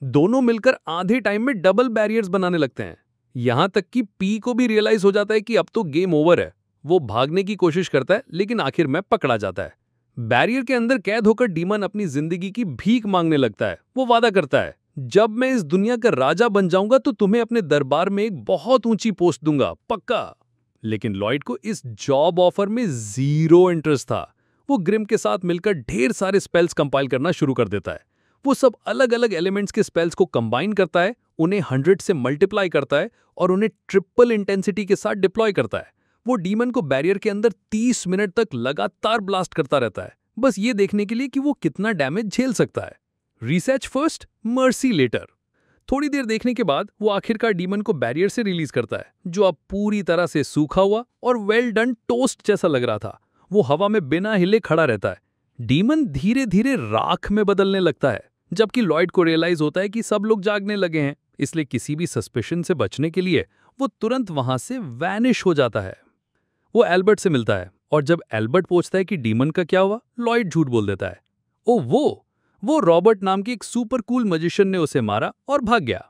S4: दोनों मिलकर आधे टाइम में डबल बैरियर्स बनाने लगते हैं। यहां तक कि पी को भी रियलाइज हो जाता है कि अब तो गेम ओवर है। वो भागने की कोशिश करता है, लेकिन आखिर में पकड़ा जाता है। बैरियर के अंदर कैद होकर डीमन अपनी जिंदगी की भीख मांगने लगता है। वो वादा करता है, जब मैं इस दुनिया का राजा बन जाऊंगा तो तुम्हें अपने दरबार में एक बहुत ऊंची पोस्ट दूंगा, पक्का। लेकिन लॉयड को इस जॉब ऑफर में जीरो इंटरेस्ट था। वो ग्रिम के साथ मिलकर ढेर सारे स्पेल्स कंपाइल करना शुरू कर देता है। वो सब अलग अलग एलिमेंट्स के स्पेल्स को कंबाइन करता है, उन्हें 100 से मल्टीप्लाई करता है और उन्हें ट्रिपल इंटेंसिटी के साथ डिप्लॉय करता है। वो डीमन को बैरियर के अंदर 30 मिनट तक लगातार ब्लास्ट करता रहता है, बस ये देखने के लिए कि वो कितना डैमेज झेल सकता है। Research first, mercy letter. थोड़ी देर देखने के बाद वो आखिरकार डीमन को बैरियर से रिलीज करता है, जो अब पूरी तरह से सूखा हुआ और वेल डन टोस्ट जैसा लग रहा था। वो हवा में बिना हिले खड़ा रहता है। डीमन धीरे धीरे राख में बदलने लगता है, जबकि लॉयड को रियलाइज होता है कि सब लोग जागने लगे हैं, इसलिए किसी भी सस्पेशन से बचने के लिए वो तुरंत वहां से वैनिश हो जाता है। वो एल्बर्ट से मिलता है
S3: और जब एल्बर्ट पूछता है कि डीमन का क्या हुआ, लॉयड झूठ बोल देता है। ओ वो रॉबर्ट नाम के एक सुपर कूल मैजिशियन ने उसे मारा और भाग गया।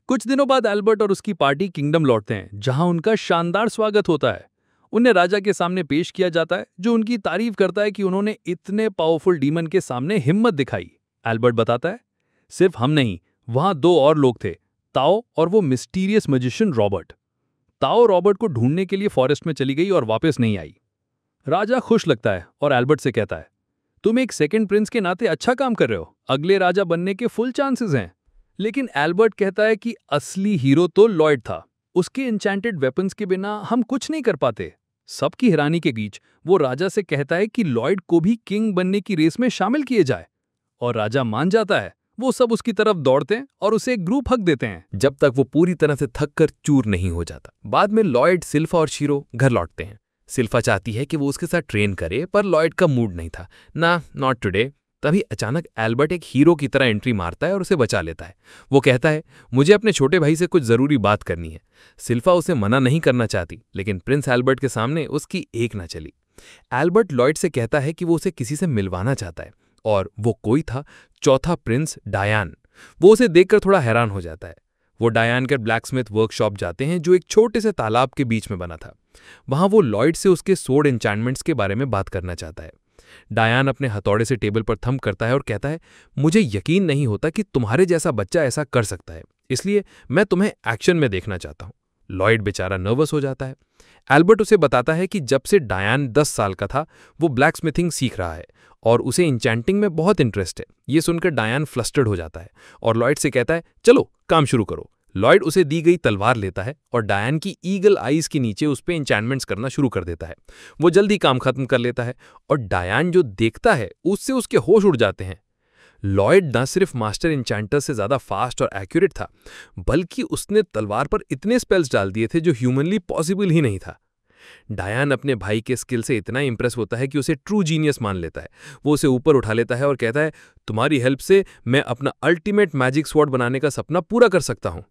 S3: कुछ दिनों बाद एल्बर्ट और उसकी पार्टी किंगडम लौटते हैं, जहां उनका शानदार स्वागत होता है। उन्हें राजा के सामने पेश किया जाता है, जो उनकी तारीफ करता है कि उन्होंने इतने पावरफुल डीमन के सामने हिम्मत दिखाई। एल्बर्ट बताता है, सिर्फ हम नहीं, वहां 2 और लोग थे, ताओ और वो मिस्टीरियस मैजिशियन रॉबर्ट। ताओ रॉबर्ट को ढूंढने के लिए फॉरेस्ट में चली गई और वापस नहीं आई। राजा खुश लगता है और एल्बर्ट से कहता है, तुम एक सेकंड प्रिंस के नाते अच्छा काम कर रहे हो, अगले राजा बनने के फुल चांसेस हैं। लेकिन एल्बर्ट कहता है कि असली हीरो तो लॉयड था, उसके एन्चेंटेड वेपन्स के बिना हम कुछ नहीं कर पाते। सबकी हैरानी के बीच वो राजा से कहता है कि लॉयड को भी किंग बनने की रेस में शामिल किए जाए, और राजा मान जाता है। वो सब उसकी तरफ दौड़ते हैं और उसे एक ग्रुप हग देते हैं,
S4: जब तक वो पूरी तरह से थक कर चूर नहीं हो जाता। बाद में लॉयड, सिल्फा और शीरो घर लौटते हैं। सिल्फा चाहती है कि वो उसके साथ ट्रेन करे, पर लॉयड का मूड नहीं था, ना, नॉट टुडे। तभी अचानक एल्बर्ट एक हीरो की तरह एंट्री मारता है और उसे बचा लेता है। वो कहता है, मुझे अपने छोटे भाई से कुछ जरूरी बात करनी है। सिल्फा उसे मना नहीं करना चाहती, लेकिन प्रिंस एल्बर्ट के सामने उसकी एक ना चली। एल्बर्ट लॉयड से कहता है कि वो उसे किसी से मिलवाना चाहता है, और वो कोई था, चौथा प्रिंस डायान। वो उसे देखकर थोड़ा हैरान हो जाता है। वो डायान के ब्लैकस्मिथ वर्कशॉप जाते हैं, जो एक छोटे से तालाब के बीच में बना था। वहां वो लॉयड से उसके सोर्ड एन्चेंटमेंट्स के बारे में बात करना चाहता है। डायान अपने हथौड़े से टेबल पर थंब करता है और कहता है, मुझे यकीन नहीं होता कि तुम्हारे जैसा बच्चा ऐसा कर सकता है, इसलिए मैं तुम्हें एक्शन में देखना चाहता हूं। लॉयड बेचारा नर्वस हो जाता है। एल्बर्ट उसे बताता है कि जब से डायान 10 साल का था, वो ब्लैक स्मिथिंग सीख रहा है और उसे इंचेंटिंग में बहुत इंटरेस्ट है। ये सुनकर डायान फ्लस्टर्ड हो जाता है और लॉयड से कहता है, चलो काम शुरू करो। लॉयड उसे दी गई तलवार लेता है और डायान की ईगल आईज के नीचे उस पे एन्चेंटमेंट्स करना शुरू कर देता है। वो जल्दी काम खत्म कर लेता है और डायान जो देखता है उससे उसके होश उड़ जाते हैं। लॉयड न सिर्फ मास्टर एन्चेंटर से ज्यादा फास्ट और एक्यूरेट था, बल्कि उसने तलवार पर इतने स्पेल्स डाल दिए थे जो ह्यूमनली पॉसिबल ही नहीं था। डायान अपने भाई के स्किल से इतना इंप्रेस होता है कि उसे ट्रू जीनियस मान लेता है। वो उसे ऊपर उठा लेता है और कहता है, तुम्हारी हेल्प से मैं अपना अल्टीमेट मैजिक स्वॉर्ड बनाने का सपना पूरा कर सकता हूं।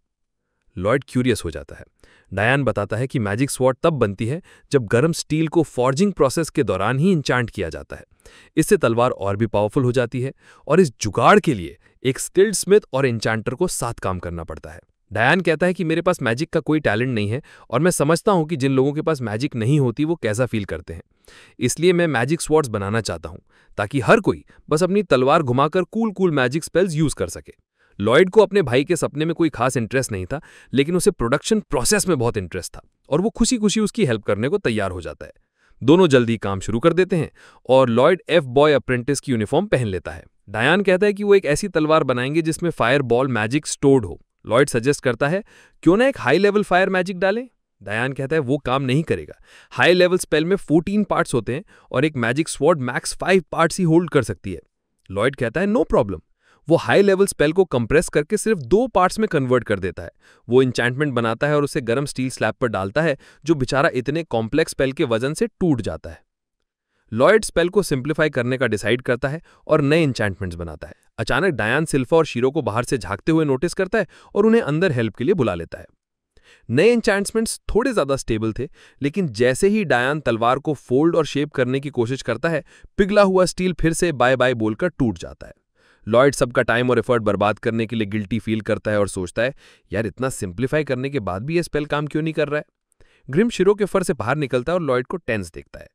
S4: लॉयड क्यूरियस हो जाता है। डायान बताता है कि मैजिक स्वॉर्ड तब बनती है जब गर्म स्टील को फॉर्जिंग प्रोसेस के दौरान ही इंचांट किया जाता है। इससे तलवार और भी पावरफुल हो जाती है, और इस जुगाड़ के लिए एक स्किल्ड स्मिथ और इंचांटर को साथ काम करना पड़ता है। डायान कहता है कि मेरे पास मैजिक का कोई टैलेंट नहीं है, और मैं समझता हूं कि जिन लोगों के पास मैजिक नहीं होती वो कैसा फील करते हैं। इसलिए मैं मैजिक स्वॉर्ड्स बनाना चाहता हूं, ताकि हर कोई बस अपनी तलवार घुमाकर कूल मैजिक स्पेल्स यूज कर सके। लॉयड को अपने भाई के सपने में कोई खास इंटरेस्ट नहीं था, लेकिन उसे प्रोडक्शन प्रोसेस में बहुत इंटरेस्ट था, और वो खुशी खुशी उसकी हेल्प करने को तैयार हो जाता है। दोनों जल्दी काम शुरू कर देते हैं और लॉयड एफ बॉय अप्रेंटिस की यूनिफॉर्म पहन लेता है। डायान कहता है कि वो एक ऐसी तलवार बनाएंगे जिसमें फायर बॉल मैजिक स्टोर्ड हो। लॉयड सजेस्ट करता है, क्यों ना एक हाई लेवल फायर मैजिक डालें। डायान कहता है वो काम नहीं करेगा। हाई लेवल स्पेल में 14 पार्ट्स होते हैं और एक मैजिक स्वॉर्ड मैक्स 5 पार्ट्स ही होल्ड कर सकती है। लॉयड कहता है नो प्रॉब्लम। वो हाई लेवल स्पेल को कंप्रेस करके सिर्फ 2 पार्ट्स में कन्वर्ट कर देता है। वो इंचेंटमेंट बनाता है और उसे गर्म स्टील स्लैब पर डालता है, जो बेचारा इतने कॉम्प्लेक्स स्पेल के वजन से टूट जाता है। लॉयड स्पेल को सिंप्लीफाई करने का डिसाइड करता है और नए इंचेंटमेंट्स बनाता है। अचानक डायान सिल्फा और शीरो को बाहर से झांकते हुए नोटिस करता है और उन्हें अंदर हेल्प के लिए बुला लेता है। नए इंचेंटमेंट्स थोड़े ज्यादा स्टेबल थे, लेकिन जैसे ही डायान तलवार को फोल्ड और शेप करने की कोशिश करता है, पिघला हुआ स्टील फिर से बाय बाय बोलकर टूट जाता है। लॉयड सबका टाइम और एफर्ट बर्बाद करने के लिए गिल्टी फील करता है और सोचता है, यार इतना सिंप्लीफाई करने के बाद भी ये स्पेल काम क्यों नहीं कर रहा है। ग्रिम शीरो के फर से बाहर निकलता है और लॉयड को टेंस देखता है।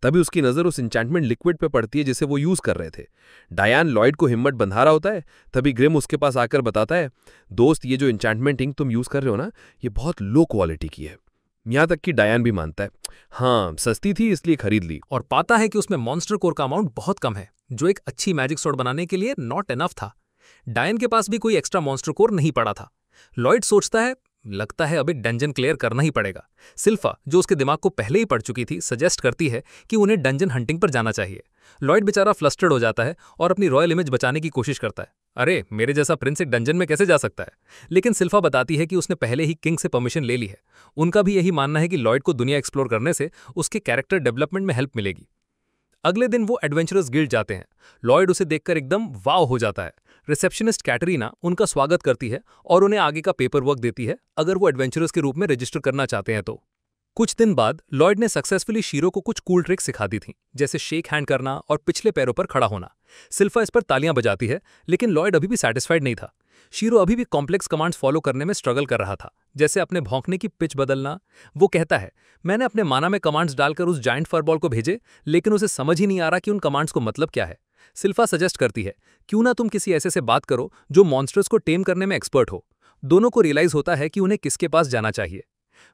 S4: तभी उसकी नजर उस इंचेंटमेंट लिक्विड पे पड़ती है जिसे वो यूज कर रहे थे। डायान लॉयड को हिम्मत बंधा रहा होता है, तभी ग्रिम उसके पास आकर बताता है, दोस्त ये जो इंचेंटमेंट इंक तुम यूज कर रहे हो ना, ये बहुत लो क्वालिटी की है। यहां तक कि डायान भी मानता है, हाँ सस्ती थी इसलिए खरीद ली,
S1: और पाता है कि उसमें मॉन्स्टर कोर का अमाउंट बहुत कम है, जो एक अच्छी मैजिक स्वॉर्ड बनाने के लिए नॉट एनफ था। डायन के पास भी कोई एक्स्ट्रा मॉन्स्टर कोर नहीं पड़ा था। लॉयड सोचता है, लगता है अभी डंजन क्लियर करना ही पड़ेगा। सिल्फा, जो उसके दिमाग को पहले ही पड़ चुकी थी, सजेस्ट करती है कि उन्हें डंजन हंटिंग पर जाना चाहिए। लॉयड बेचारा फ्लस्टर्ड हो जाता है और अपनी रॉयल इमेज बचाने की कोशिश करता है। अरे मेरे जैसा प्रिंस एक डंजन में कैसे जा सकता है। लेकिन सिल्फा बताती है कि उसने पहले ही किंग से परमिशन ले ली है। उनका भी यही मानना है कि लॉयड को दुनिया एक्सप्लोर करने से उसके कैरेक्टर डेवलपमेंट में हेल्प मिलेगी। अगले दिन वो एडवेंचरस गिल्ड जाते हैं। लॉयड उसे देखकर एकदम वाव हो जाता है। रिसेप्शनिस्ट कैटरीना उनका स्वागत करती है और उन्हें आगे का पेपर वर्क देती है, अगर वो एडवेंचरस के रूप में रजिस्टर करना चाहते हैं तो। कुछ दिन बाद लॉयड ने सक्सेसफुली शीरो को कुछ कूल ट्रिक्स सिखा दी थी, जैसे शेक हैंड करना और पिछले पैरों पर खड़ा होना। सिल्फा इस पर तालियां बजाती है, लेकिन लॉयड अभी भी सेटिस्फाइड नहीं था। शीरो अभी भी कॉम्प्लेक्स कमांड्स फॉलो करने में स्ट्रगल कर रहा था, जैसे अपने भौंकने की पिच बदलना। वो कहता है, मैंने अपने माना में कमांड्स डालकर उस जायंट फरबॉल को भेजे, लेकिन उसे समझ ही नहीं आ रहा कि उन कमांड्स को मतलब क्या है। सिल्फा सजेस्ट करती है, क्यों ना तुम किसी ऐसे से बात करो जो मॉन्स्टर्स को टेम करने में एक्सपर्ट हो। दोनों को रियलाइज होता है कि उन्हें किसके पास जाना चाहिए।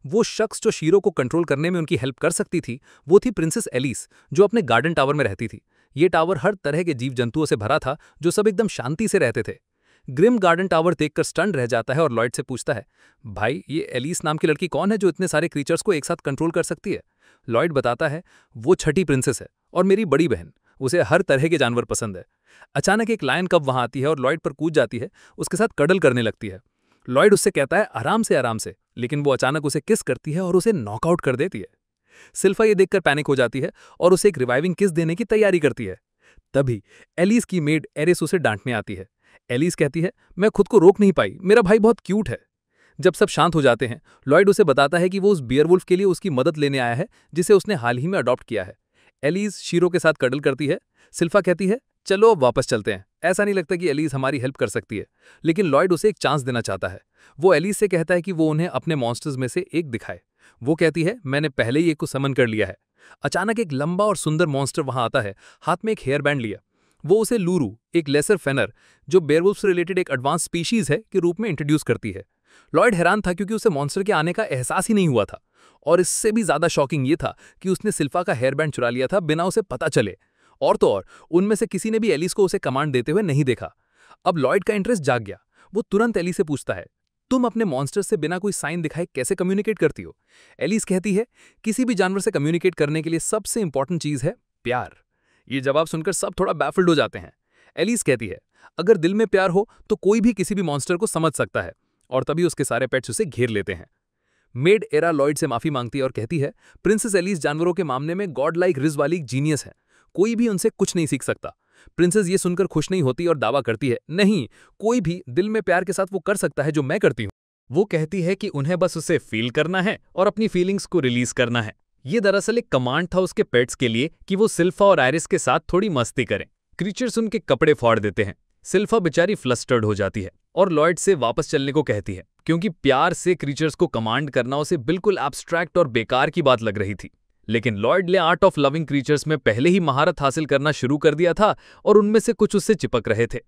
S1: वो शख्स जो शीरो को कंट्रोल करने में उनकी हेल्प कर सकती थी, वो थी प्रिंसेस एलिस, जो अपने गार्डन टावर में रहती थी। ये टावर हर तरह के जीव जंतुओं से भरा था, जो सब एकदम शांति से रहते थे। ग्रिम गार्डन टावर देखकर स्टन रह जाता है और लॉयड से पूछता है, भाई ये एलिस नाम की लड़की कौन है जो इतने सारे क्रीचर्स को एक साथ कंट्रोल कर सकती है? लॉयड बताता है, वो छठी प्रिंसेस है और मेरी बड़ी बहन। उसे हर तरह के जानवर पसंद है। अचानक एक लायन कब वहां आती है और लॉयड पर कूद जाती है, उसके साथ कडल करने लगती है। लॉयड उससे कहता है आराम से, लेकिन वो अचानक उसे किस करती है और उसे नॉकआउट कर देती है। सिल्फा ये देखकर पैनिक हो जाती है और उसे एक रिवाइविंग किस देने की तैयारी करती है। तभी एलिस की मेड एरिस उसे डांटने आती है। एलिस कहती है, मैं खुद को रोक नहीं पाई, मेरा भाई बहुत क्यूट है। जब सब शांत हो जाते हैं, लॉयड उसे बताता है कि वो उस बियरवुल्फ के लिए उसकी मदद लेने आया है, जिसे उसने हाल ही में अडॉप्ट किया है। एलिस शीरो के साथ कडल करती है। सिल्फा कहती है, चलो अब वापस चलते हैं। ऐसा नहीं लगता कि एलिस हमारी हेल्प कर सकती है, लेकिन लॉयड उसे एक चांस देना चाहता है। वो एलिस से कहता है कि वो उन्हें अपने मॉन्स्टर्स में से एक दिखाए। वो कहती है, मैंने पहले ही एक को समन कर लिया है। अचानक एक लंबा और सुंदर मॉन्स्टर वहां आता है, हाथ में एक हेयर बैंड लिया। वो उसे लूरू, एक लेसर फेनर जो बेयरवुल्फ से रिलेटेड एक एडवांस स्पीशीज है, के रूप में इंट्रोड्यूस करती है। लॉयड हैरान था क्योंकि उसे मॉन्स्टर के आने का एहसास ही नहीं हुआ था, और इससे भी ज्यादा शॉकिंग ये था कि उसने सिल्फा का हेयर बैंड चुरा लिया था बिना उसे पता चले। और तो और उनमें से किसी ने भी एलिस को उसे कमांड देते हुए नहीं देखा। अब लॉयड का इंटरेस्ट जाग गया। वो तुरंत एलिस से पूछता है, तुम अपने मॉन्स्टर से बिना कोई साइन दिखाए कैसे कम्युनिकेट करती हो? एलिस कहती है, किसी भी जानवर से कम्युनिकेट करने के लिए सबसे इंपॉर्टेंट चीज है प्यार। ये जवाब सुनकर सब थोड़ा बैफल्ड हो जाते हैं। एलिस कहती है, अगर दिल में प्यार हो तो कोई भी किसी भी मॉन्स्टर को समझ सकता है, और तभी उसके सारे पेट्स उसे घेर लेते हैं। मेड एरा लॉयड से माफी मांगती है और कहती है, प्रिंसेस एलिस जानवरों के मामले में गॉड लाइक रिज वाली जीनियस है, कोई भी उनसे कुछ नहीं सीख सकता। प्रिंसेस ये सुनकर खुश नहीं होती और दावा करती है, नहीं, कोई भी दिल में प्यार के साथ वो कर सकता है जो मैं करती हूँ।
S5: वो कहती है कि उन्हें बस उसे फील करना है और अपनी फीलिंग्स को रिलीज करना है। ये दरअसल एक कमांड था उसके पेट्स के लिए कि वो सिल्फा और आयरिस के साथ थोड़ी मस्ती करें। क्रीचर्स उनके कपड़े फाड़ देते हैं। सिल्फा बेचारी फ्लस्टर्ड हो जाती है और लॉयड से वापस चलने को कहती है, क्योंकि प्यार से क्रीचर्स को कमांड करना उसे बिल्कुल एब्स्ट्रैक्ट और बेकार की बात लग रही थी। लेकिन लॉयड ने आर्ट ऑफ लविंग क्रीचर्स में पहले ही महारत हासिल करना शुरू कर दिया था और उनमें से कुछ उससे चिपक रहे थे।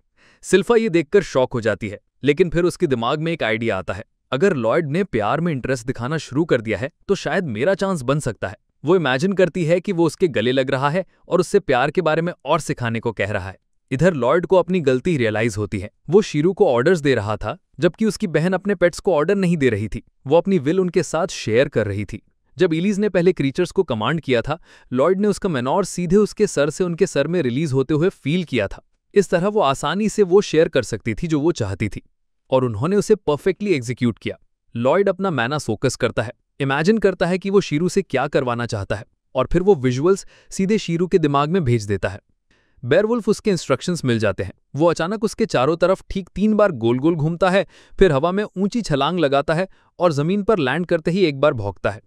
S5: सिल्फा ये देखकर शॉक हो जाती है, लेकिन फिर उसके दिमाग में एक आइडिया आता है, अगर लॉयड ने प्यार में इंटरेस्ट दिखाना शुरू कर दिया है तो शायद मेरा चांस बन सकता है। वो इमेजिन करती है कि वो उसके गले लग रहा है और उससे प्यार के बारे में और सिखाने को कह रहा है। इधर लॉयड को अपनी गलती रियलाइज होती है। वो शीरू को ऑर्डर्स दे रहा था, जबकि उसकी बहन अपने पेट्स को ऑर्डर नहीं दे रही थी। वो अपनी विल उनके साथ शेयर कर रही थी। जब एलिस ने पहले क्रीचर्स को कमांड किया था, लॉयड ने उसका मेनॉर सीधे उसके सर से उनके सर में रिलीज होते हुए फील किया था। इस तरह वो आसानी से वो शेयर कर सकती थी जो वो चाहती थी, और उन्होंने उसे परफेक्टली एग्जीक्यूट किया। लॉयड अपना मैना फोकस करता है, इमेजिन करता है कि वो शीरू से क्या करवाना चाहता है, और फिर वो विजुअल्स सीधे शीरू के दिमाग में भेज देता है। बेयरवुल्फ उसके इंस्ट्रक्शंस मिल जाते हैं। वो अचानक उसके चारों तरफ ठीक 3 बार गोल गोल घूमता है, फिर हवा में ऊंची छलांग लगाता है और जमीन पर लैंड करते ही एक बार भौंकता है।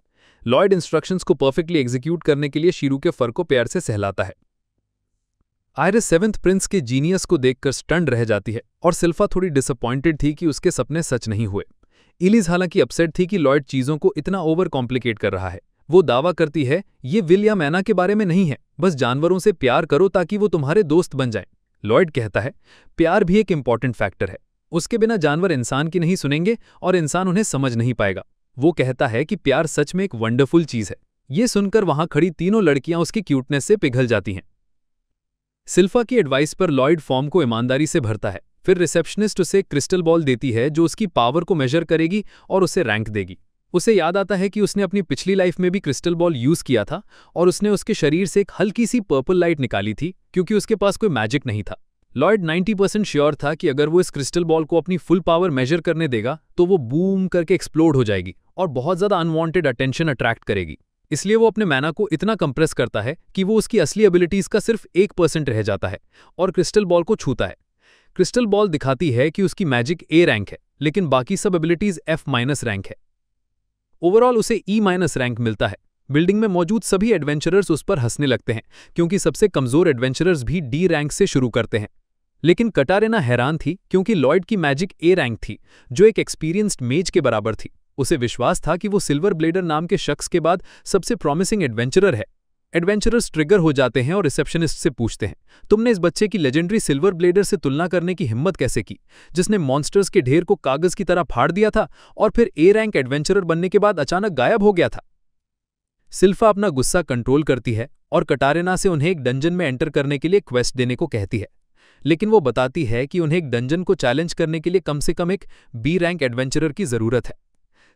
S5: लॉयड इंस्ट्रक्शंस को परफेक्टली एग्जीक्यूट करने के लिए शीरू के फर को प्यार से सहलाता है। आयरिस 7th प्रिंस के जीनियस को देखकर स्टन्ड रह जाती है और सिल्फा थोड़ी डिसअपॉइंटेड थी कि उसके सपने सच नहीं हुए। एलिस हालांकि अपसेट थी कि लॉयड चीजों को इतना ओवर कॉम्प्लिकेट कर रहा है। वो दावा करती है, ये विल या मैना के बारे में नहीं है, बस जानवरों से प्यार करो ताकि वो तुम्हारे दोस्त बन जाएं। लॉयड कहता है, प्यार भी एक इंपॉर्टेंट फैक्टर है, उसके बिना जानवर इंसान की नहीं सुनेंगे और इंसान उन्हें समझ नहीं पाएगा। वो कहता है कि प्यार सच में एक वंडरफुल चीज है। ये सुनकर वहां खड़ी तीनों लड़कियां उसकी क्यूटनेस से पिघल जाती हैं। सिल्फा की एडवाइस पर लॉयड फॉर्म को ईमानदारी से भरता है। फिर रिसेप्शनिस्ट उसे क्रिस्टल बॉल देती है जो उसकी पावर को मेजर करेगी और उसे रैंक देगी। उसे याद आता है कि उसने अपनी पिछली लाइफ में भी क्रिस्टल बॉल यूज किया था और उसने उसके शरीर से एक हल्की सी पर्पल लाइट निकाली थी क्योंकि उसके पास कोई मैजिक नहीं था। लॉयड 90% श्योर था कि अगर वो इस क्रिस्टल बॉल को अपनी फुल पावर मेजर करने देगा तो वो बूम करके एक्सप्लोड हो जाएगी और बहुत ज्यादा अनवांटेड अटेंशन अट्रैक्ट करेगी। इसलिए वो अपने मैना को इतना कंप्रेस करता है कि वो उसकी असली एबिलिटीज का सिर्फ 1% रह जाता है और क्रिस्टल बॉल को छूता है। क्रिस्टल बॉल दिखाती है कि उसकी मैजिक A रैंक है, लेकिन बाकी सब एबिलिटीज F- रैंक है।
S3: ओवरऑल उसे E- रैंक मिलता है। बिल्डिंग में मौजूद सभी एडवेंचरर्स उस पर हंसने लगते हैं, क्योंकि सबसे कमजोर एडवेंचरर्स भी D रैंक से शुरू करते हैं। लेकिन कटारिना हैरान थी, क्योंकि लॉयड की मैजिक A रैंक थी, जो एक एक्सपीरियंस्ड मेज के बराबर थी। उसे विश्वास था कि वो सिल्वर ब्लेडर नाम के शख्स के बाद सबसे प्रॉमिसिंग एडवेंचरर है। एडवेंचरर्स ट्रिगर हो जाते हैं और रिसेप्शनिस्ट से पूछते हैं, तुमने इस बच्चे की लेजेंडरी सिल्वर ब्लेडर से तुलना करने की हिम्मत कैसे की, जिसने मॉन्स्टर्स के ढेर को कागज की तरह फाड़ दिया था और फिर A रैंक एडवेंचरर बनने के बाद अचानक गायब हो गया था। सिल्फा अपना गुस्सा कंट्रोल करती है और कटारिना से उन्हें एक डंजन में एंटर करने के लिए क्वेस्ट देने को कहती है, लेकिन वो बताती है कि उन्हें एक डंजन को चैलेंज करने के लिए कम से कम एक B रैंक एडवेंचरर की जरूरत है।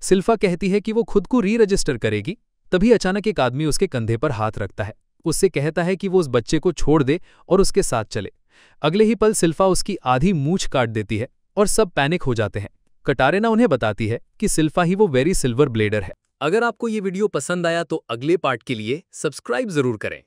S3: सिल्फा कहती है कि वो खुद को री-रजिस्टर करेगी, तभी अचानक एक आदमी उसके कंधे पर हाथ रखता है। उससे कहता है कि वो उस बच्चे को छोड़ दे और उसके साथ चले। अगले ही पल सिल्फा उसकी आधी मूंछ काट देती है और सब पैनिक हो जाते हैं। कटारिना उन्हें बताती है कि सिल्फा ही वो वेरी सिल्वर ब्लेडर है।
S4: अगर आपको ये वीडियो पसंद आया तो अगले पार्ट के लिए सब्सक्राइब जरूर करें।